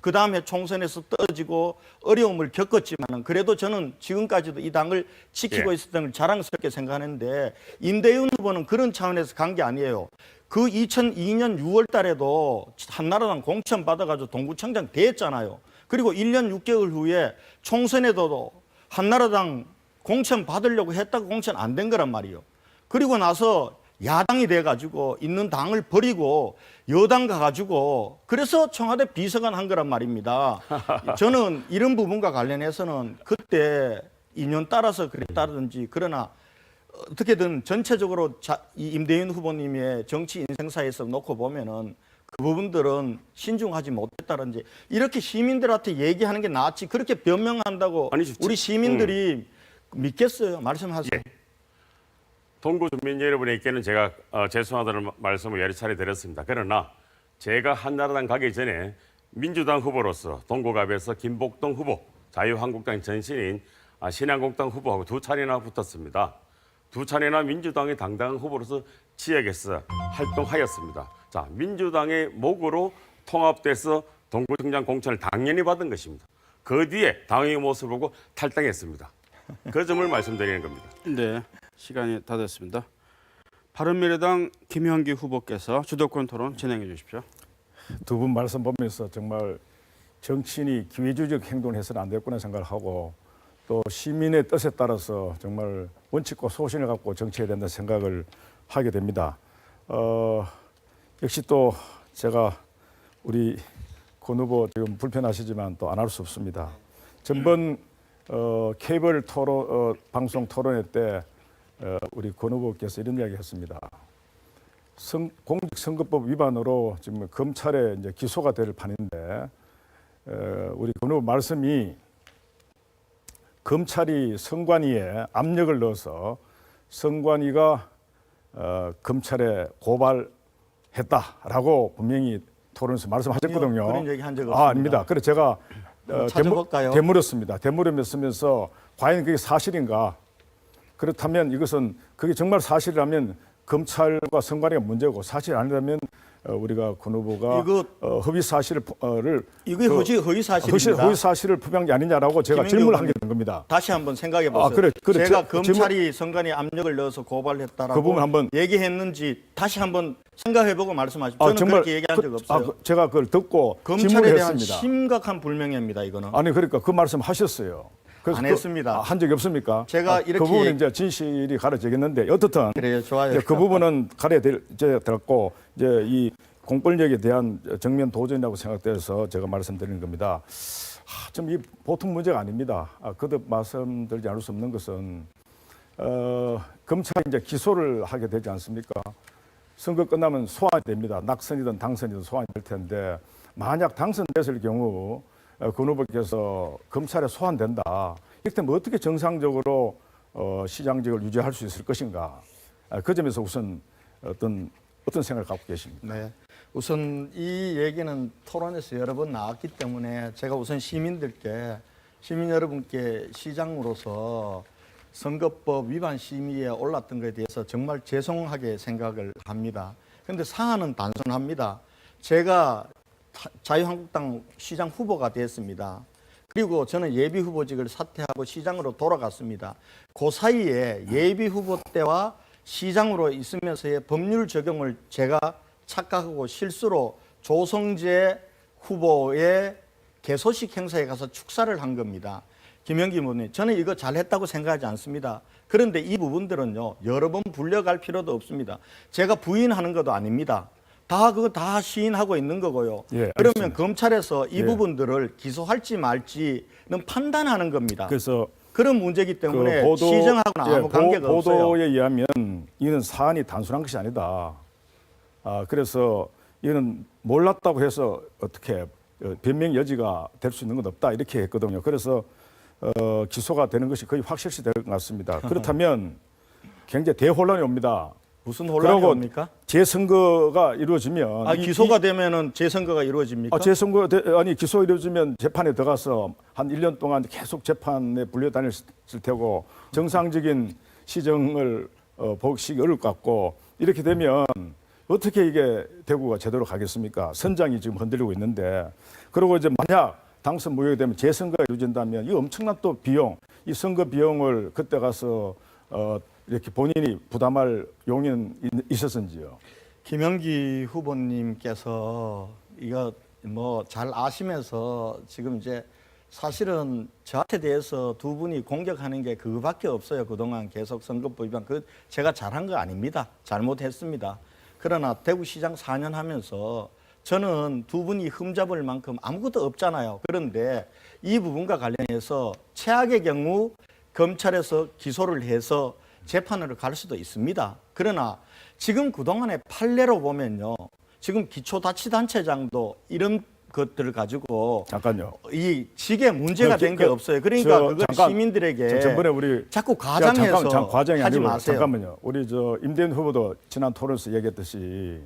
그 다음에 총선에서 떨어지고 어려움을 겪었지만 그래도 저는 지금까지도 이 당을 지키고 있었던 걸 자랑스럽게 생각하는데, 임대윤 후보는 그런 차원에서 간 게 아니에요. 그 2002년 6월 달에도 한나라당 공천 받아가지고 동구청장 됐잖아요. 그리고 1년 6개월 후에 총선에도 한나라당 공천 받으려고 했다가 공천 안 된 거란 말이에요. 그리고 나서 야당이 돼가지고 있는 당을 버리고 여당 가가지고 그래서 청와대 비서관 한 거란 말입니다. 저는 이런 부분과 관련해서는 그때 인연 따라서 그랬다든지 그러나 어떻게든 전체적으로 이 임대인 후보님의 정치 인생사에서 놓고 보면은 그 부분들은 신중하지 못했다든지 이렇게 시민들한테 얘기하는 게 낫지 그렇게 변명한다고 아니, 우리 시민들이 믿겠어요? 말씀하세요. 예. 동구 주민 여러분에게는 제가 죄송하다는 말씀을 여러 차례 드렸습니다. 그러나 제가 한나라당 가기 전에 민주당 후보로서 동구갑에서 김복동 후보, 자유한국당 전신인 신한국당 후보하고 두 차례나 붙었습니다. 두 차례나 민주당의 당당한 후보로서 지역에서 활동하였습니다. 자, 민주당의 목으로 통합돼서 동구청장 공천을 당연히 받은 것입니다. 그 뒤에 당의 모습을 보고 탈당했습니다. 그 점을 말씀드리는 겁니다. 네, 시간이 다 됐습니다. 바른미래당 김현기 후보께서 주도권 토론 진행해 주십시오. 두 분 말씀 보면서 정말 정치인이 기회주의적 행동을 해서는 안 됐구나 생각을 하고 또 시민의 뜻에 따라서 정말 원칙과 소신을 갖고 정치해야 된다는 생각을 하게 됩니다. 역시 또 제가 우리 권 후보 지금 불편하시지만 또 안 할 수 없습니다. 전번 케이블 토론 방송 토론회 때 우리 권 후보께서 이런 이야기했습니다. 공직선거법 위반으로 지금 검찰에 이제 기소가 될 판인데 우리 권 후보 말씀이 검찰이 선관위에 압력을 넣어서 선관위가 검찰에 고발했다라고 분명히 토론에서 말씀하셨거든요. 그런 얘기 한 적 없습니다. 아닙니다. 그래서 제가 찾아볼까요? 되물었습니다. 되물으면서 과연 그게 사실인가? 그렇다면 이것은 그게 정말 사실이라면 검찰과 선관위가 문제고 사실이 아니라면 우리가 권 후보가 이거 허위 사실을 이게 허위 사실입니다. 허위 사실을 표명한 게 아니냐라고 제가 김현기 질문을 하게 된 겁니다. 다시 한번 생각해 보세요. 그래, 제가 질문- 검찰이 선관위 압력을 넣어서 고발했다라고 그 부분 한번- 얘기했는지 다시 한번 생각해보고 말씀하십시오. 저는 그렇게 얘기한 적 없어요. 제가 그걸 듣고 검찰에 질문을 대한 했습니다. 심각한 불명예입니다. 이거는. 아니 그러니까 그 말씀 하셨어요. 그래서 안 했습니다. 한 적이 없습니까? 제가 그 이렇게 부분은 이제 진실이 가려지겠는데 어떻든 그래요, 좋아요. 이제 그 부분은 가려야 될고 이제 이 공권력에 대한 정면 도전이라고 생각돼서 제가 말씀드리는 겁니다. 좀 이 보통 문제가 아닙니다. 그도 말씀드리지 않을 수 없는 것은 검찰이 이제 기소를 하게 되지 않습니까? 선거 끝나면 소환이 됩니다. 낙선이든 당선이든 소환이 될 텐데 만약 당선됐을 경우 권 후보께서 검찰에 소환된다. 이렇게 되면 어떻게 정상적으로 시장직을 유지할 수 있을 것인가? 그 점에서 우선 어떤 생각을 갖고 계십니까? 네. 우선 이 얘기는 토론에서 여러 번 나왔기 때문에 제가 우선 시민 여러분께 시장으로서 선거법 위반 심의에 올랐던 것에 대해서 정말 죄송하게 생각을 합니다. 그런데 사안은 단순합니다. 제가 자유한국당 시장 후보가 됐습니다. 그리고 저는 예비 후보직을 사퇴하고 시장으로 돌아갔습니다. 그 사이에 예비 후보 때와 시장으로 있으면서의 법률 적용을 제가 착각하고 실수로 조성재 후보의 개소식 행사에 가서 축사를 한 겁니다. 김현기 의원님, 저는 이거 잘했다고 생각하지 않습니다. 그런데 이 부분들은요, 여러 번 불려갈 필요도 없습니다. 제가 부인하는 것도 아닙니다. 그거 다 시인하고 있는 거고요. 예, 그러면 알겠습니다. 검찰에서 이 예. 부분들을 기소할지 말지는 판단하는 겁니다. 그래서 그런 문제이기 때문에 시정하고는 아무 관계가 없어요. 보도에 의하면 이는 사안이 단순한 것이 아니다. 그래서 이는 몰랐다고 해서 어떻게 변명 여지가 될 수 있는 건 없다 이렇게 했거든요. 그래서 기소가 되는 것이 거의 확실시 될 것 같습니다. 그렇다면 굉장히 대혼란이 옵니다. 무슨 혼란이 그러고 옵니까? 재선거가 이루어지면 기소가 되면은 재선거가 이루어집니까? 기소 이루어지면 재판에 들어가서 한 1년 동안 계속 재판에 불려다녔을 테고 정상적인 시정을 보기 어려울 것 같고 이렇게 되면 어떻게 이게 대구가 제대로 가겠습니까? 선장이 지금 흔들리고 있는데 그리고 이제 만약 당선 무효가 되면 재선거가 이루어진다면 이 엄청난 또 비용, 이 선거 비용을 그때 가서 이렇게 본인이 부담할 용의는 있었는지요? 김현기 후보님께서 이거 뭐 잘 아시면서 지금 이제 사실은 저한테 대해서 두 분이 공격하는 게 그거밖에 없어요. 그동안 계속 선거법 위반. 그 제가 잘한 거 아닙니다. 잘못했습니다. 그러나 대구시장 4년 하면서 저는 두 분이 흠잡을 만큼 아무것도 없잖아요. 그런데 이 부분과 관련해서 최악의 경우 검찰에서 기소를 해서 재판으로 갈 수도 있습니다. 그러나 지금 그동안의 판례로 보면요. 지금 기초자치단체장도 이런 것들을 가지고 잠깐요. 이 직에 문제가 된 게 없어요. 그러니까 저 그걸 잠깐, 시민들에게 전번에 우리 자꾸 과장해서 과장이 하지 아니고 마세요. 잠깐만요. 우리 저 임대현 후보도 지난 토론에서 얘기했듯이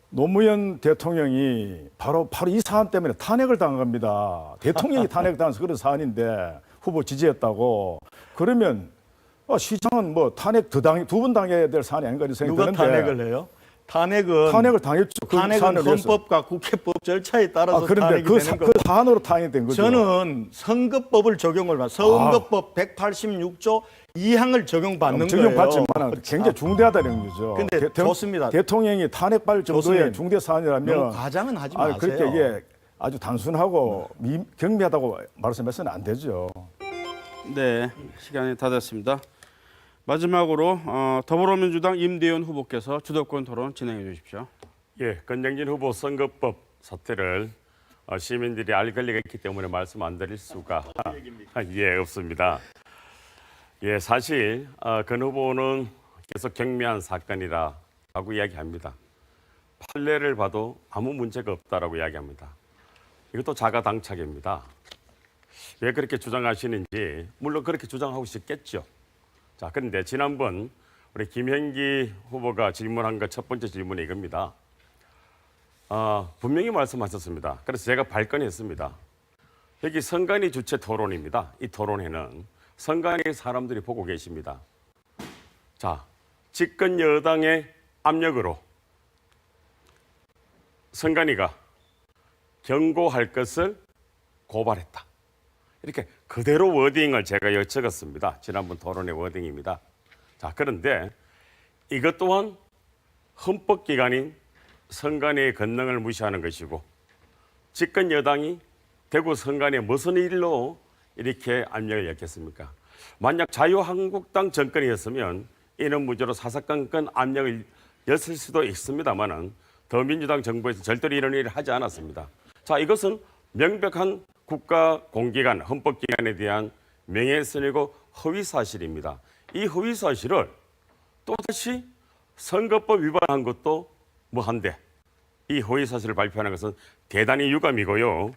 노무현 대통령이 바로 이 사안 때문에 탄핵을 당한 겁니다. 대통령이 탄핵당해서 그런 사안인데 후보 지지했다고 그러면 시장은 뭐 탄핵 두 번 당해야 될 사안이 아닌가 이런 생각이 누가 드는데 탄핵을 해요? 탄핵을 당했죠. 그 탄핵은 사안을 위해서. 헌법과 국회법 절차에 따라서 그런데 탄핵이 그 되는 거고 사안으로 탄핵이 된 거죠. 저는 선거법을 적용을 받 선거법 186조 2항을 적용받는 거예요. 적용받지만 굉장히 중대하다는 거죠. 근데 좋습니다. 대통령이 탄핵받을 정도의 좋습니다. 중대 사안이라면 너무 과장은 하지 마세요. 그렇게 이게 아주 단순하고 경미하다고 말씀해서는 안 되죠. 네, 시간이 다 됐습니다. 마지막으로 더불어민주당 임대현 후보께서 주도권 토론 진행해 주십시오. 예, 권영진 후보 선거법 사태를 시민들이 알 권리가 있기 때문에 말씀 안 드릴 수가 없습니다. 예, 사실 권 후보는 계속 경미한 사건이라고 이야기합니다. 판례를 봐도 아무 문제가 없다라고 이야기합니다. 이것도 자가당착입니다. 왜 그렇게 주장하시는지 물론 그렇게 주장하고 싶겠죠. 자, 그런데 지난번 우리 김현기 후보가 질문한 것 첫 번째 질문이 이겁니다. 분명히 말씀하셨습니다. 그래서 제가 발끈했습니다. 여기 선관위 주최 토론입니다. 이 토론회는 선관위 사람들이 보고 계십니다. 자, 집권 여당의 압력으로 선관위가 경고할 것을 고발했다. 이렇게 그대로 워딩을 제가 적었습니다. 지난번 토론의 워딩입니다. 자, 그런데 이것 또한 헌법기관인 선관위의 권능을 무시하는 것이고 집권 여당이 대구 선관위에 무슨 일로 이렇게 압력을 했겠습니까? 만약 자유한국당 정권이었으면 이런 무죄로 사사건건 압력을 였을 수도 있습니다만은 더민주당 정부에서 절대로 이런 일을 하지 않았습니다. 자, 이것은 명백한 국가공기관, 헌법기관에 대한 명예훼손이고 허위사실입니다. 이 허위사실을 또다시 선거법 위반한 것도 뭐한데 이 허위사실을 발표하는 것은 대단히 유감이고요.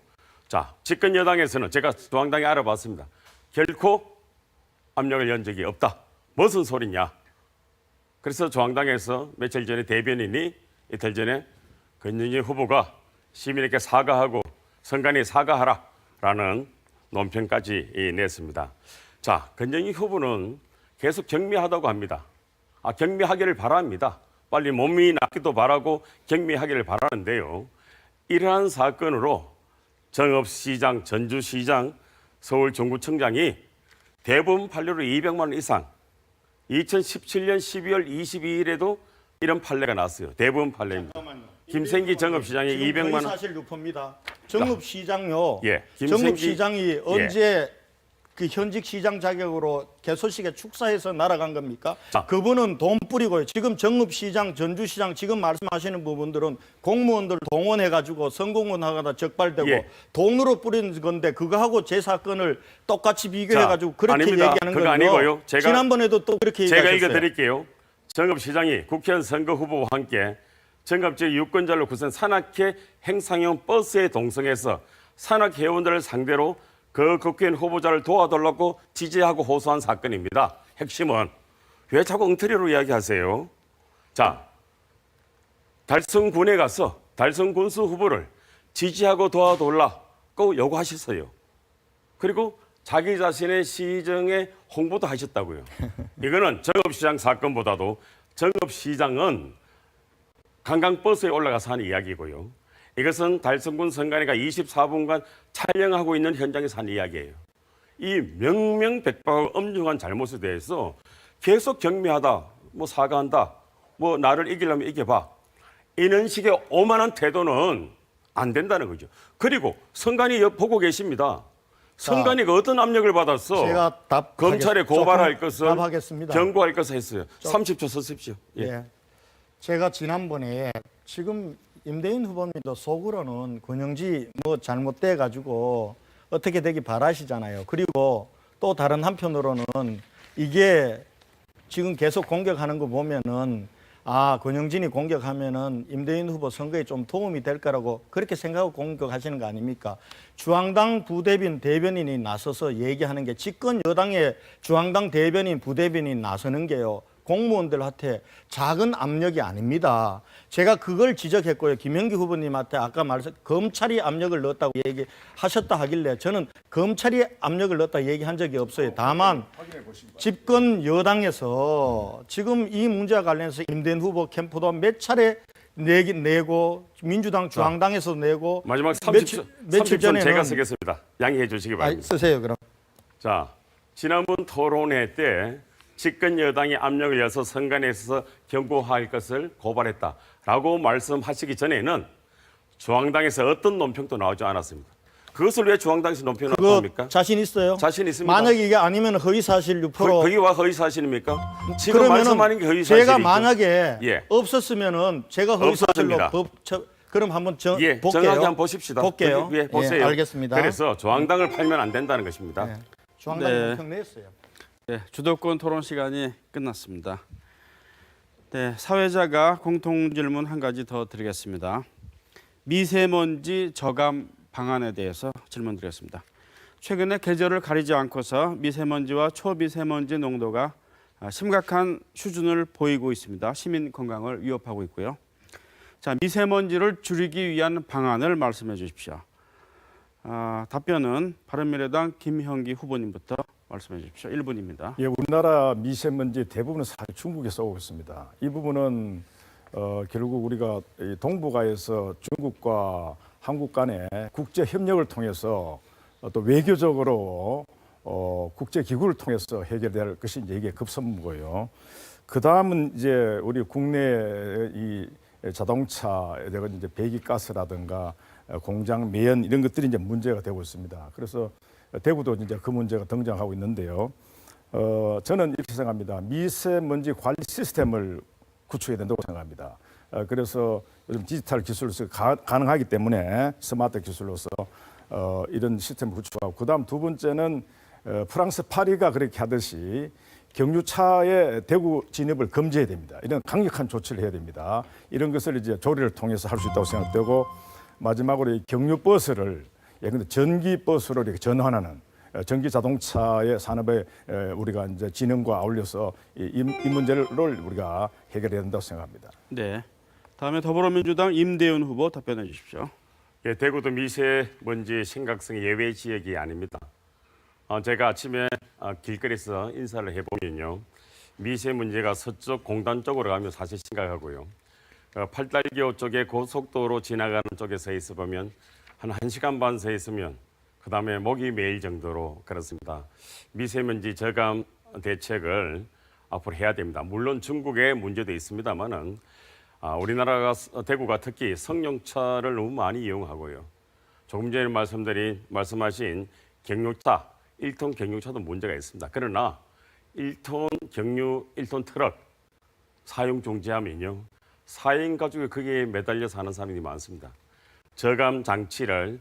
자, 집권 여당에서는 제가 중앙당에 알아봤습니다. 결코 압력을 연 적이 없다. 무슨 소리냐? 그래서 중앙당에서 며칠 전에 대변인이 이틀 전에 권영진 후보가 시민에게 사과하고 선관위에 사과하라라는 논평까지 냈습니다. 자, 권영진 후보는 계속 경미하다고 합니다. 경미하기를 바랍니다. 빨리 몸이 낫기도 바라고 경미하기를 바라는데요. 이러한 사건으로 정읍시장, 전주시장, 서울 정구청장이 대부분 판례로 200만 원 이상 2017년 12월 22일에도 이런 판례가 났어요. 대부분 판례입니다. 김생기 정읍시장이 200만 원. 사실 유포입니다. 정읍시장요. 예, 정읍시장이 언제 그 현직 시장 자격으로 개소식에 축사해서 날아간 겁니까? 그분은 돈 뿌리고요. 지금 정읍시장, 전주시장 지금 말씀하시는 부분들은 공무원들 동원해가지고 선공원하다 적발되고 예. 돈으로 뿌린 건데 그거하고 제 사건을 똑같이 비교해가지고 자, 그렇게 아닙니다. 얘기하는 그거 거예요. 아니고요. 지난번에도 또 그렇게 제가 얘기하셨어요. 읽어드릴게요. 정읍시장이 국회의원 선거 후보와 함께 정읍지 유권자를 구성 산악회 행상용 버스에 동성해서 산악회원들을 상대로 그 국회의원 후보자를 도와달라고 지지하고 호소한 사건입니다. 핵심은 왜 자꾸 엉터리로 이야기하세요? 자, 달성군에 가서 달성군수 후보를 지지하고 도와달라고 요구하셨어요. 그리고 자기 자신의 시정에 홍보도 하셨다고요. 이거는 정읍시장 사건보다도 정읍시장은 관광버스에 올라가서 하는 이야기고요. 이것은 달성군 선관위가 24분간 촬영하고 있는 현장에서 한 이야기예요. 이 명명백백하고 엄중한 잘못에 대해서 계속 경미하다, 뭐 사과한다, 뭐 나를 이기려면 이겨봐. 이런 식의 오만한 태도는 안 된다는 거죠. 그리고 선관위 보고 계십니다. 선관위가 어떤 압력을 받았어? 제가 검찰에 고발할 것을 답하겠습니다. 경고할 것을 했어요. 30초 쓰십시오. 예. 예. 제가 지난번에 지금 임대인 후보님도 속으로는 권영지 뭐 잘못돼 가지고 어떻게 되기 바라시잖아요. 그리고 또 다른 한편으로는 이게 지금 계속 공격하는 거 보면은 아, 권영진이 공격하면은 임대인 후보 선거에 좀 도움이 될 거라고 그렇게 생각하고 공격하시는 거 아닙니까? 중앙당 부대변인 대변인이 나서서 얘기하는 게 집권 여당의 중앙당 대변인 부대변인이 나서는 게요. 공무원들한테 작은 압력이 아닙니다. 제가 그걸 지적했고요. 김영기 후보님한테 아까 말씀 검찰이 압력을 넣었다고 얘기하셨다 하길래 저는 검찰이 압력을 넣었다 얘기한 적이 없어요. 다만 집권 여당에서 지금 이 문제와 관련해서 임대인 후보 캠프도 몇 차례 내고 민주당 중앙당에서 내고 마지막 30초, 며칠 30초 전에는 제가 쓰겠습니다. 양해해 주시기 바랍니다. 쓰세요 그럼. 자, 지난번 토론회 때 집권 여당이 압력을 넣어서 선관위에서 경고할 것을 고발했다라고 말씀하시기 전에는 중앙당에서 어떤 논평도 나오지 않았습니다. 그것을 왜 중앙당에서 논평을 그거 합니까? 자신 있어요? 자신 있습니다. 만약에 이게 아니면 허위사실 유포로 그게 와 허위 사실입니까? 지금 그러면은 말씀하는 게 허위 사실이죠. 제가 만약에 예. 없었으면은 제가 허위사실로 없었습니다. 그럼 한번 예, 볼게요. 정확히 한번 보십시다. 볼게요. 예, 보세요. 예, 알겠습니다. 그래서 중앙당을 팔면 안 된다는 것입니다. 예. 중앙당 네. 논평 냈어요. 네, 주도권 토론 시간이 끝났습니다. 네, 사회자가 공통 질문 한 가지 더 드리겠습니다. 미세먼지 저감 방안에 대해서 질문 드렸습니다. 최근에 계절을 가리지 않고서 미세먼지와 초미세먼지 농도가 심각한 수준을 보이고 있습니다. 시민 건강을 위협하고 있고요. 자, 미세먼지를 줄이기 위한 방안을 말씀해 주십시오. 답변은 바른미래당 김형기 후보님부터 말씀해 주십시오. 1분입니다. 예, 우리나라 미세먼지 대부분은 사실 중국에서 오고 있습니다. 이 부분은 결국 우리가 이 동북아에서 중국과 한국 간의 국제 협력을 통해서 또 외교적으로 국제 기구를 통해서 해결될 것이 이제 이게 급선무고요. 그 다음은 이제 우리 국내 이 자동차에 대한 이제 배기가스라든가 공장 매연 이런 것들이 이제 문제가 되고 있습니다. 그래서 대구도 이제 그 문제가 등장하고 있는데요. 저는 이렇게 생각합니다. 미세먼지 관리 시스템을 구축해야 된다고 생각합니다. 그래서 요즘 디지털 기술로서 가능하기 때문에 스마트 기술로서 이런 시스템을 구축하고 그다음 두 번째는 프랑스 파리가 그렇게 하듯이 경유차의 대구 진입을 금지해야 됩니다. 이런 강력한 조치를 해야 됩니다. 이런 것을 이제 조리를 통해서 할 수 있다고 생각되고 마지막으로 이 경유버스를 예컨대 전기 버스로 이렇게 전환하는 전기 자동차의 산업에 우리가 이제 진흥과 아울러서 이 문제를 우리가 해결해야 된다고 생각합니다. 네, 다음에 더불어민주당 임대윤 후보 답변해 주십시오. 예, 대구도 미세먼지 심각성이 예외 지역이 아닙니다. 제가 아침에 길거리에서 인사를 해보면요. 미세먼지가 서쪽 공단 쪽으로 가면 사실 심각하고요. 팔달교 쪽에 고속도로 지나가는 쪽에 서 있어 보면 한 1시간 반 서 있으면 그 다음에 목이 메일 정도로 그렇습니다. 미세먼지 저감 대책을 앞으로 해야 됩니다. 물론 중국의 문제도 있습니다만은 우리나라가 대구가 특히 승용차를 너무 많이 이용하고요. 조금 전에 말씀하신 경유차, 1톤 경유차도 문제가 있습니다. 그러나 1톤 경유, 1톤 트럭 사용 중지하면요. 4인 가족이 거기에 매달려 사는 사람이 많습니다. 저감 장치를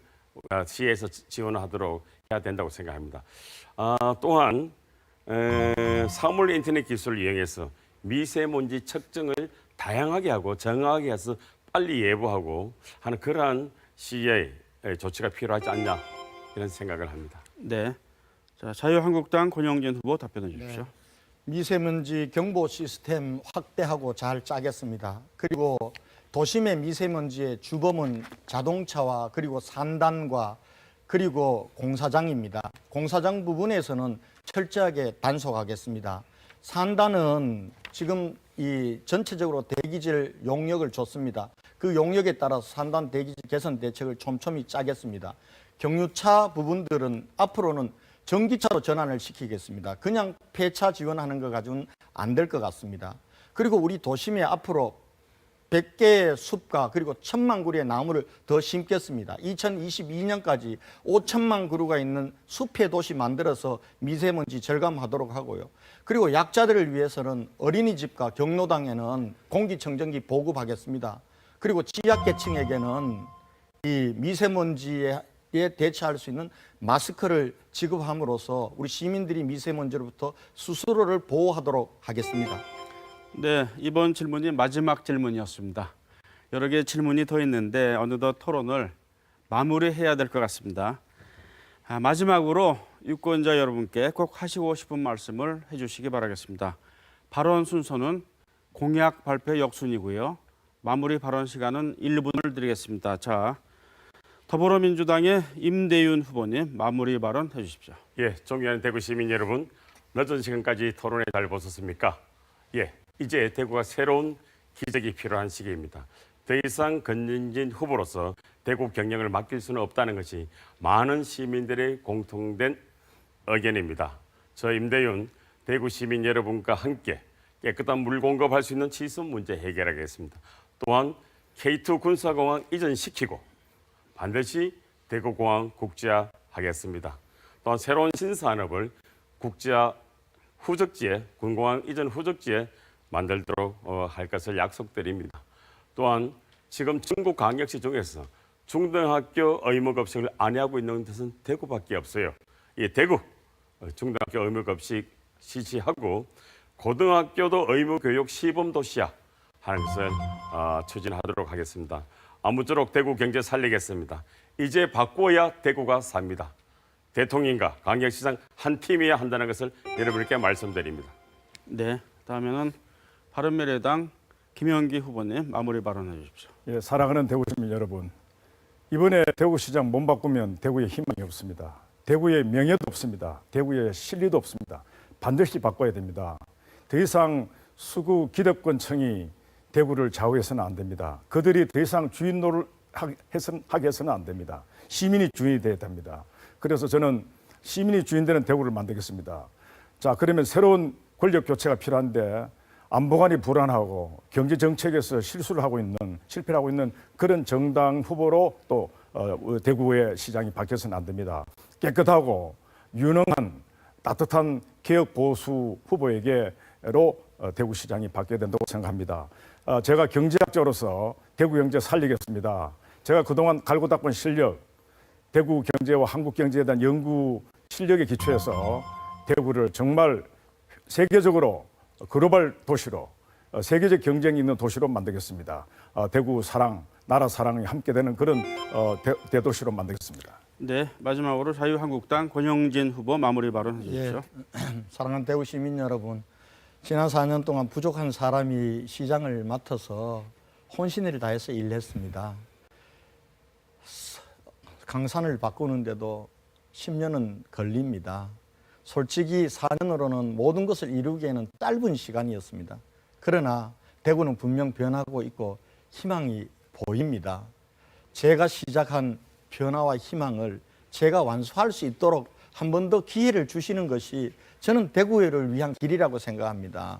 시에서 지원하도록 해야 된다고 생각합니다. 또한 사물 인터넷 기술을 이용해서 미세먼지 측정을 다양하게 하고 정확하게 해서 빨리 예보하고 하는 그러한 시의 조치가 필요하지 않냐 이런 생각을 합니다. 네, 자, 자유한국당 권영진 후보 답변해 주십시오. 네. 미세먼지 경보 시스템 확대하고 잘 짜겠습니다. 그리고 도심의 미세먼지의 주범은 자동차와 그리고 산단과 그리고 공사장입니다. 공사장 부분에서는 철저하게 단속하겠습니다. 산단은 지금 이 전체적으로 대기질 용역을 줬습니다. 그 용역에 따라서 산단 대기질 개선 대책을 촘촘히 짜겠습니다. 경유차 부분들은 앞으로는 전기차로 전환을 시키겠습니다. 그냥 폐차 지원하는 것 가지고는 안 될 것 같습니다. 그리고 우리 도심에 앞으로 100개의 숲과 그리고 1000만 그루의 나무를 더 심겠습니다. 2022년까지 5천만 그루가 있는 숲의 도시 만들어서 미세먼지 절감하도록 하고요. 그리고 약자들을 위해서는 어린이집과 경로당에는 공기청정기 보급하겠습니다. 그리고 취약계층에게는 이 미세먼지에 대처할 수 있는 마스크를 지급함으로써 우리 시민들이 미세먼지로부터 스스로를 보호하도록 하겠습니다. 네, 이번 질문이 마지막 질문이었습니다. 여러 개의 질문이 더 있는데 어느덧 토론을 마무리해야 될 것 같습니다. 마지막으로 유권자 여러분께 꼭 하시고 싶은 말씀을 해주시기 바라겠습니다. 발언 순서는 공약 발표 역순이고요. 마무리 발언 시간은 1분을 드리겠습니다. 자, 더불어민주당의 임대윤 후보님 마무리 발언 해주십시오. 예, 존경하는 대구 시민 여러분, 늦은 시간까지 토론회 잘 보셨습니까? 예, 이제 대구가 새로운 기적이 필요한 시기입니다. 더 이상 건진진 후보로서 대구 경영을 맡길 수는 없다는 것이 많은 시민들의 공통된 의견입니다. 저 임대윤 대구 시민 여러분과 함께 깨끗한 물 공급할 수 있는 치수 문제 해결하겠습니다. 또한 K2 군사공항 이전시키고 반드시 대구공항 국제화하겠습니다. 또한 새로운 신산업을 국제화 후적지에 군공항 이전 후적지에 만들도록 할 것을 약속드립니다. 또한 지금 전국광역시 중에서 중등학교 의무급식을 안 하고 있는 데는 대구밖에 없어요. 이 대구 중등학교 의무급식 실시하고 고등학교도 의무교육 시범도시화 하는 것을 추진하도록 하겠습니다. 아무쪼록 대구 경제 살리겠습니다. 이제 바꿔야 대구가 삽니다. 대통령과 광역시장 한 팀이어야 한다는 것을 여러분께 말씀드립니다. 네, 다음에는 바른미래당 김영기 후보님 마무리 발언해 주십시오. 예, 사랑하는 대구 시민 여러분, 이번에 대구시장 몸 바꾸면 대구에 희망이 없습니다. 대구의 명예도 없습니다. 대구의 실리도 없습니다. 반드시 바꿔야 됩니다. 더 이상 수구 기득권층이 대구를 좌우해서는 안 됩니다. 그들이 더 이상 주인 노릇 하게 해서는 안 됩니다. 시민이 주인이 되어야 됩니다. 그래서 저는 시민이 주인 되는 대구를 만들겠습니다. 자, 그러면 새로운 권력 교체가 필요한데 안보관이 불안하고 경제 정책에서 실패를 하고 있는 그런 정당 후보로 또 대구의 시장이 바뀌어서는 안 됩니다. 깨끗하고 유능한 따뜻한 개혁 보수 후보에게로 대구시장이 바뀌어야 된다고 생각합니다. 제가 경제학자로서 대구 경제 살리겠습니다. 제가 그동안 갈고 닦은 실력, 대구 경제와 한국 경제에 대한 연구 실력에 기초해서 대구를 정말 세계적으로 글로벌 도시로 세계적 경쟁이 있는 도시로 만들겠습니다. 대구 사랑, 나라 사랑이 함께 되는 그런 대도시로 만들겠습니다. 네, 마지막으로 자유한국당 권영진 후보 마무리 발언해 주십시오. 사랑하는 대구 시민 여러분, 지난 4년 동안 부족한 사람이 시장을 맡아서 혼신을 다해서 일했습니다. 강산을 바꾸는데도 10년은 걸립니다. 솔직히 4년으로는 모든 것을 이루기에는 짧은 시간이었습니다. 그러나 대구는 분명 변하고 있고 희망이 보입니다. 제가 시작한 변화와 희망을 제가 완수할 수 있도록 한 번 더 기회를 주시는 것이 저는 대구를 위한 길이라고 생각합니다.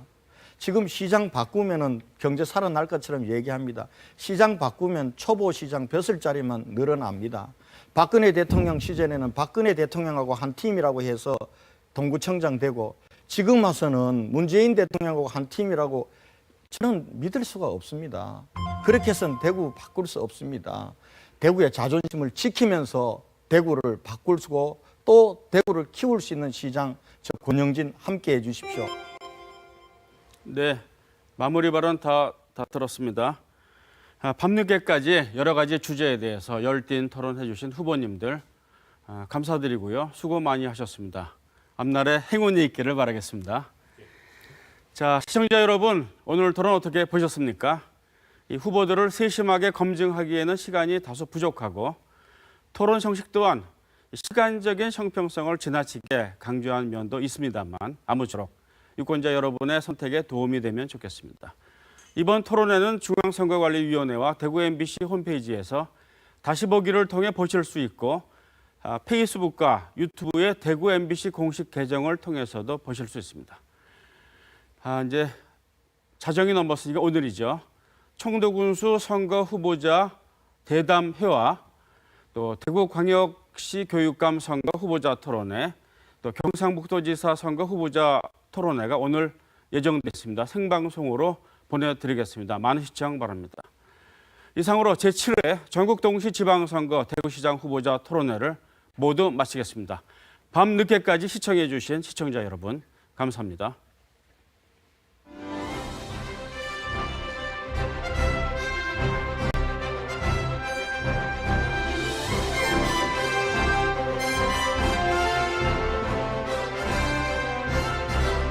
지금 시장 바꾸면은 경제 살아날 것처럼 얘기합니다. 시장 바꾸면 초보시장 벼슬자리만 늘어납니다. 박근혜 대통령 시절에는 박근혜 대통령하고 한 팀이라고 해서 동구청장 되고 지금 와서는 문재인 대통령하고 한 팀이라고 저는 믿을 수가 없습니다. 그렇게 해서는 대구 바꿀 수 없습니다. 대구의 자존심을 지키면서 대구를 바꿀 수고 또 대구를 키울 수 있는 시장 저 권영진 함께 해주십시오. 네, 마무리 발언 다 들었습니다. 밤늦게까지 여러 가지 주제에 대해서 열띤 토론해 주신 후보님들 감사드리고요. 수고 많이 하셨습니다. 앞날에 행운이 있기를 바라겠습니다. 자, 시청자 여러분, 오늘 토론 어떻게 보셨습니까? 이 후보들을 세심하게 검증하기에는 시간이 다소 부족하고 토론 형식 또한 시간적인 형평성을 지나치게 강조한 면도 있습니다만 아무쪼록 유권자 여러분의 선택에 도움이 되면 좋겠습니다. 이번 토론회는 중앙선거관리위원회와 대구 MBC 홈페이지에서 다시 보기를 통해 보실 수 있고 페이스북과 유튜브의 대구 MBC 공식 계정을 통해서도 보실 수 있습니다. 이제 자정이 넘었으니까 오늘이죠. 청도군수 선거 후보자 대담회와 또 대구광역시 교육감 선거 후보자 토론회, 또 경상북도지사 선거 후보자 토론회가 오늘 예정됐습니다. 생방송으로 보내드리겠습니다. 많은 시청 바랍니다. 이상으로 제7회 전국 동시 지방선거 대구시장 후보자 토론회를 모두 마치겠습니다. 밤 늦게까지 시청해 주신 시청자 여러분 감사합니다.